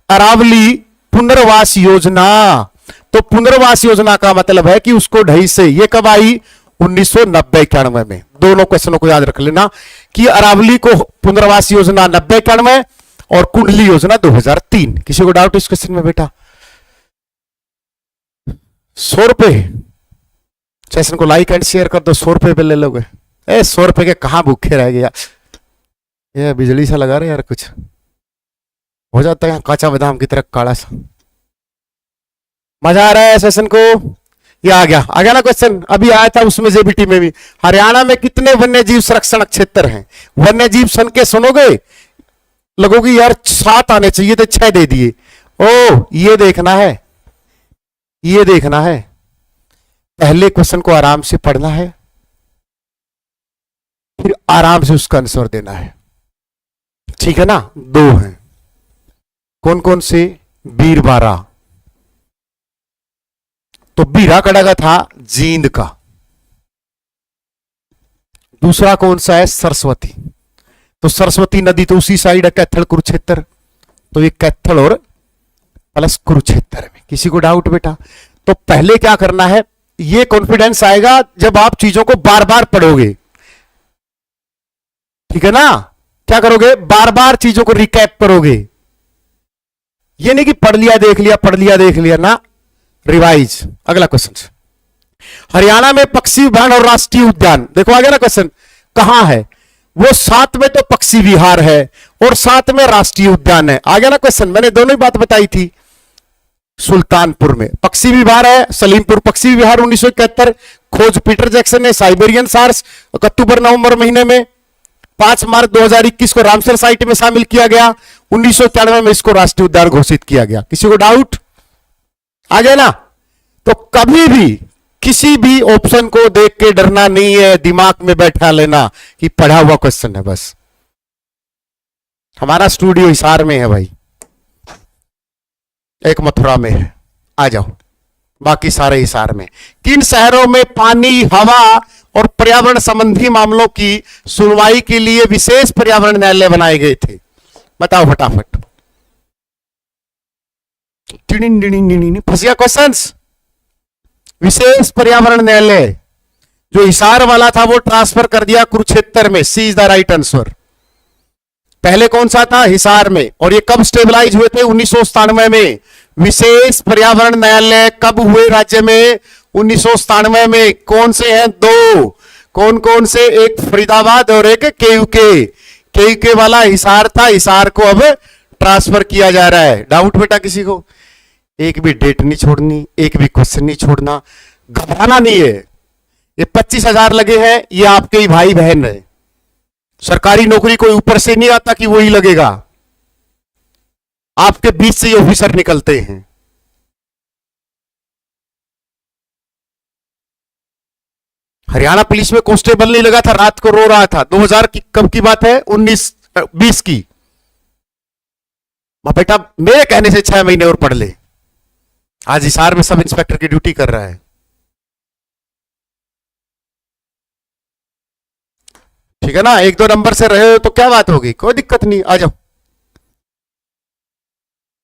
अरावली पुनर्वास योजना। तो पुनर्वास योजना का मतलब है कि उसको ढही से, ये कब आई? 1990-91 में। दोनों क्वेश्चनों को याद रख लेना कि अरावली को पुनर्वास योजना 90-91 और कुंडली योजना 2003। किसी को डाउट इस क्वेश्चन में बेटा? 100 रुपए सेशन को लाइक एंड शेयर कर दो, 100 रुपए पे ले लोगे। 100 रुपए के कहां भूखे रह गया? ये बिजली सा लगा रहे यार, कुछ हो जाता है काचा बादाम की तरह काला सा। मजा आ रहा है सेशन को? ये आ गया ना क्वेश्चन, अभी आया था उसमें जेबीटी में भी। हरियाणा में कितने वन्य जीव संरक्षण क्षेत्र हैं? वन्य जीव सन के सुनोगे, लगोगे यार 7 आने चाहिए थे, 6 दे दिए। ओ ये देखना है, ये देखना है, पहले क्वेश्चन को आराम से पढ़ना है, फिर आराम से उसका आंसर देना है। ठीक है ना? 2 हैं। कौन कौन से? बीरबारा, तो बीराकड़ा का था जींद का। दूसरा कौन सा है? सरस्वती। तो सरस्वती नदी तो उसी साइड है, कैथल कुरुक्षेत्र। तो ये कैथल और प्लस कुरुक्षेत्र में। किसी को डाउट बेटा? तो पहले क्या करना है, ये कॉन्फिडेंस आएगा जब आप चीजों को बार बार पढ़ोगे। ठीक है ना? क्या करोगे? बार बार चीजों को रिकैप करोगे। ये नहीं कि पढ़ लिया देख लिया, पढ़ लिया देख लिया ना, रिवाइज। अगला क्वेश्चन, हरियाणा में पक्षी विहार और राष्ट्रीय उद्यान, देखो आ गया ना क्वेश्चन, कहां है? वो 7 में तो पक्षी विहार है और 7 में राष्ट्रीय उद्यान है। आ गया ना क्वेश्चन? मैंने दोनों ही बात बताई थी। सुल्तानपुर में पक्षी विहार है, सलीमपुर पक्षी विहार 1971, खोज पीटर जैक्सन ने, साइबेरियन सार्स अक्टूबर नवंबर महीने में। 5 मार्च 2021 को रामसर साइट में शामिल किया गया। 1991 में इसको राष्ट्रीय उद्यान घोषित किया गया। किसी को डाउट? आ गया ना? तो कभी भी किसी भी ऑप्शन को देख के डरना नहीं है, दिमाग में बैठा लेना कि पढ़ा हुआ क्वेश्चन है बस। हमारा स्टूडियो हिसार में है भाई, एक मथुरा में है, आ जाओ, बाकी सारे हिसार में। किन शहरों में पानी, हवा और पर्यावरण संबंधी मामलों की सुनवाई के लिए विशेष पर्यावरण न्यायालय बनाए गए थे? बताओ फटाफट। फंस गया क्वेश्चंस? विशेष पर्यावरण न्यायालय जो हिसार वाला था वो ट्रांसफर कर दिया कुरुक्षेत्र में। सी इज द राइट आंसर। पहले कौन सा था? हिसार में। और ये कब स्टेबलाइज हुए थे? 1997 में। विशेष पर्यावरण न्यायालय कब हुए राज्य में? 1997 में। कौन से हैं? 2। कौन कौन से? एक फरीदाबाद और एक केयूके। केयूके वाला हिसार था, हिसार को अब ट्रांसफर किया जा रहा है। डाउट बेटा किसी को? एक भी डेट नहीं छोड़नी, एक भी क्वेश्चन नहीं छोड़ना, घबराना नहीं है। ये 25,000 लगे हैं, ये आपके ही भाई बहन है। सरकारी नौकरी कोई ऊपर से नहीं आता कि वही लगेगा, आपके बीच से ये ऑफिसर निकलते हैं। हरियाणा पुलिस में कांस्टेबल नहीं लगा था, रात को रो रहा था। 2000 की कब की बात है? 19-20 की। बेटा मेरे कहने से 6 महीने और पढ़ ले। आज हिसार में सब इंस्पेक्टर की ड्यूटी कर रहा है। ठीक है ना? 1-2 नंबर से रहे हो तो क्या बात होगी, कोई दिक्कत नहीं, आ जाओ।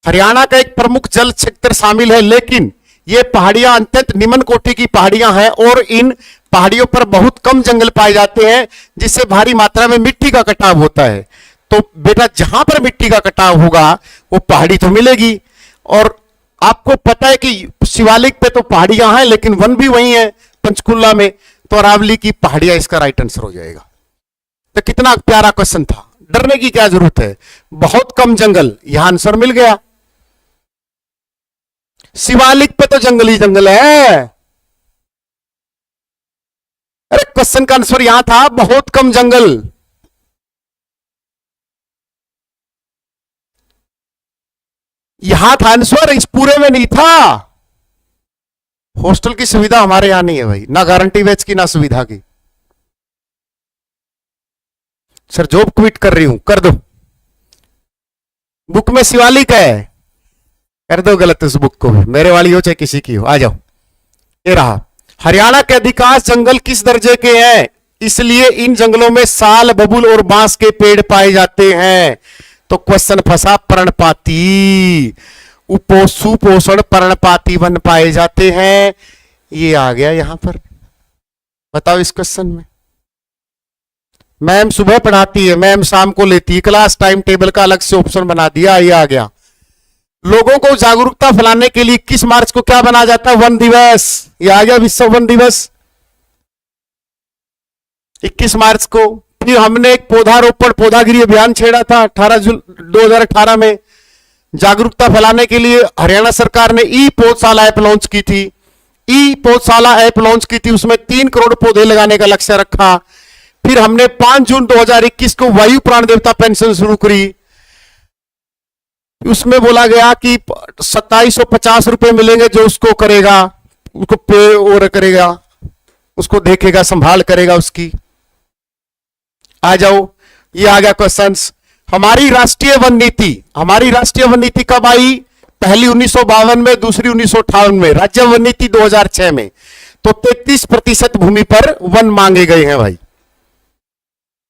हरियाणा का एक प्रमुख जल क्षेत्र शामिल है, लेकिन ये पहाड़ियां अत्यंत निम्न कोटि की पहाड़ियां हैं और इन पहाड़ियों पर बहुत कम जंगल पाए जाते हैं, जिससे भारी मात्रा में मिट्टी का कटाव होता है। तो बेटा जहां पर मिट्टी का कटाव होगा वो पहाड़ी तो मिलेगी। और आपको पता है कि शिवालिक पे तो पहाड़ियां हैं, लेकिन वन भी वही है पंचकुला में। तो अरावली की पहाड़ियां इसका राइट आंसर हो जाएगा। तो कितना प्यारा क्वेश्चन था, डरने की क्या जरूरत है? बहुत कम जंगल, यहां आंसर मिल गया। शिवालिक पे तो जंगल ही जंगल है। अरे क्वेश्चन का आंसर यहां था बहुत कम जंगल। यहां था आंसर, इस पूरे में नहीं था। हॉस्टल की सुविधा हमारे यहां नहीं है भाई, ना गारंटी बैच की ना सुविधा की। सर जॉब क्विट कर रही हूं, कर दो। बुक में शिवालिक है, कर दो गलत उस बुक को भी, मेरे वाली हो चाहे किसी की हो। आ जाओ, ये रहा। हरियाणा के अधिकांश जंगल किस दर्जे के हैं, इसलिए इन जंगलों में साल, बबूल और बांस के पेड़ पाए जाते हैं। तो क्वेश्चन फंसा पर्णपाती, सुपोषण पर्णपाती वन पाए जाते हैं। ये आ गया यहां पर, बताओ इस क्वेश्चन में। मैम सुबह पढ़ाती है, मैम शाम को लेती है क्लास, टाइम टेबल का अलग से ऑप्शन बना दिया। ये आ गया। लोगों को जागरूकता फैलाने के लिए 21 मार्च को क्या बनाया जाता है, वन दिवस। ये आ गया विश्व वन दिवस 21 मार्च को। फिर हमने एक पौधारोपण पौधागिरी अभियान छेड़ा था 2018 में। जागरूकता फैलाने के लिए हरियाणा सरकार ने ई पौधशाला ऐप लॉन्च की थी। ई पौधशाला ऐप लॉन्च की थी, उसमें 3 करोड़ पौधे लगाने का लक्ष्य रखा। फिर हमने 5 जून 2021 को वायु प्राण देवता पेंशन शुरू करी। उसमें बोला गया कि 2750 रुपए मिलेंगे, जो उसको करेगा, उसको पे और करेगा, उसको देखेगा, संभाल करेगा उसकी। आ जाओ, ये आ गया क्वेश्चंस। हमारी राष्ट्रीय वन नीति कब आई, पहली 1952 में, दूसरी 1958 में, राज्य वन नीति 2006 में। तो 33% भूमि पर वन मांगे गए हैं भाई।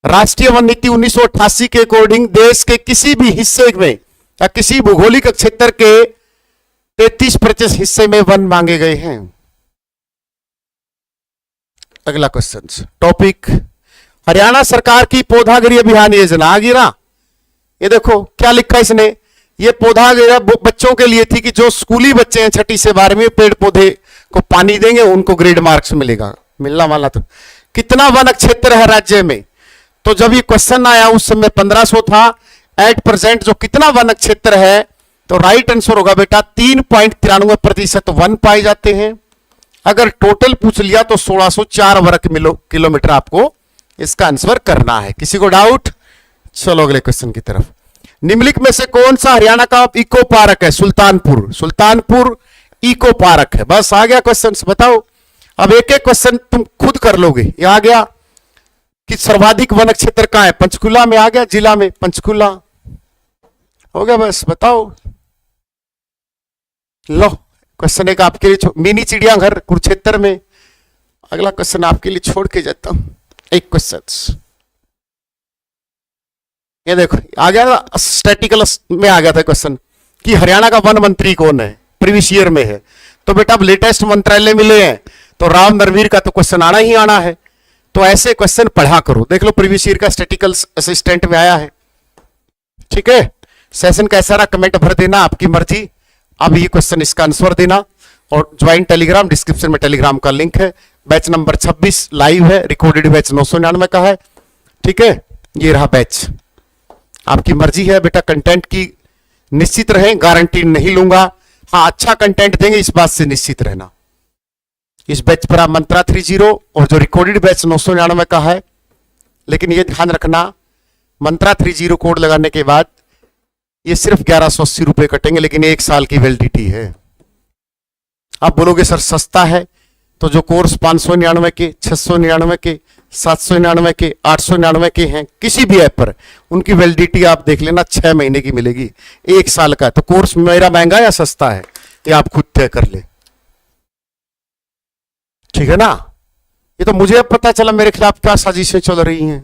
राष्ट्रीय वन नीति 1988 के अकॉर्डिंग देश के किसी भी हिस्से में या किसी भौगोलिक क्षेत्र के 33% हिस्से में वन मांगे गए हैं। अगला क्वेश्चन, टॉपिक हरियाणा सरकार की पौधागिरी अभियान योजना। आ गई ना, ये देखो क्या लिखा है इसने। ये पौधागिरी बच्चों के लिए थी कि जो स्कूली बच्चे हैं 6ठी से 12वीं, पेड़ पौधे को पानी देंगे, उनको ग्रेड मार्क्स मिलेगा, मिलना वाला। तो कितना वन क्षेत्र है राज्य में, तो जब ये क्वेश्चन आया उस समय 1500 था। एट प्रेजेंट जो कितना वन क्षेत्र है, तो राइट आंसर होगा बेटा 3.93% वन पाए जाते हैं। अगर टोटल पूछ लिया तो 1604 वर्ग किलोमीटर आपको इसका आंसर करना है। किसी को डाउट? चलो अगले क्वेश्चन की तरफ। निम्नलिखित में से कौन सा हरियाणा का इको पार्क है? सुल्तानपुर इको पार्क है। बस आ गया क्वेश्चन, बताओ। अब एक एक क्वेश्चन तुम खुद कर लोगे। ये आ गया कि सर्वाधिक वन क्षेत्र कहां है, पंचकुला में। आ गया, जिला में पंचकुला हो गया। बस बताओ। लो क्वेश्चन एक आपके लिए, मिनी चिड़ियाघर कुरुक्षेत्र में। अगला क्वेश्चन आपके लिए छोड़ के जाता हूं। एक क्वेश्चन ये देखो आ गया, स्टैटिकल में आ गया था क्वेश्चन कि हरियाणा का वन मंत्री कौन है, प्रीवियस ईयर में है। तो बेटा अब लेटेस्ट मंत्रालय मिले हैं, तो राव नरवीर का तो क्वेश्चन आना ही आना है। तो ऐसे क्वेश्चन पढ़ा करो। देख लो प्रीवियस ईयर का स्टैटिकल असिस्टेंट में आया है। ठीक है, सेशन कैसा रहा कमेंट भर देना, आपकी मर्जी। अब ये क्वेश्चन इसका आंसर देना और ज्वाइन टेलीग्राम, डिस्क्रिप्शन में टेलीग्राम का लिंक है। बैच नंबर 26 लाइव है, रिकॉर्डेड बैच 999 का है। ठीक है, ये रहा बैच। आपकी मर्जी है बेटा, कंटेंट की निश्चित रहें, गारंटी नहीं लूंगा। हाँ, अच्छा कंटेंट देंगे इस बात से निश्चित रहना। इस बैच पर आप मंत्रा 30 और जो रिकॉर्डेड बैच 999 का है। लेकिन ये ध्यान रखना, मंत्रा 30 कोड लगाने के बाद ये सिर्फ 1180 रुपए कटेंगे, लेकिन 1 साल की वैलिडिटी है। आप बोलोगे सर सस्ता है, तो जो कोर्स 599 के, 699 के, 799 के, 899 के हैं किसी भी ऐप पर, उनकी वैलिडिटी आप देख लेना 6 महीने की मिलेगी, 1 साल का। तो कोर्स मेरा महंगा या सस्ता है, ये आप खुद तय कर ले। ठीक है ना। ये तो मुझे अब पता चला मेरे खिलाफ क्या साजिशें चल रही हैं।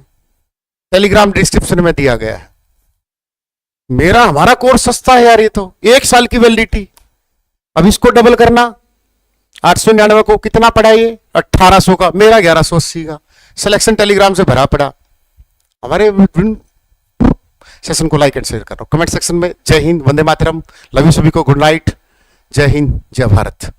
टेलीग्राम डिस्क्रिप्शन में दिया गया है। हमारा कोर्स सस्ता है यार, ये तो 1 साल की वैलिडिटी। अब इसको डबल करना, 899 को कितना पड़ा ये, 1800 का, मेरा 1180 का। सिलेक्शन टेलीग्राम से भरा पड़ा। हमारे सेशन को लाइक एंड शेयर करो, कमेंट सेक्शन में। जय हिंद, वंदे मातरम, लव यू सभी को, गुड नाइट, जय हिंद, जय भारत।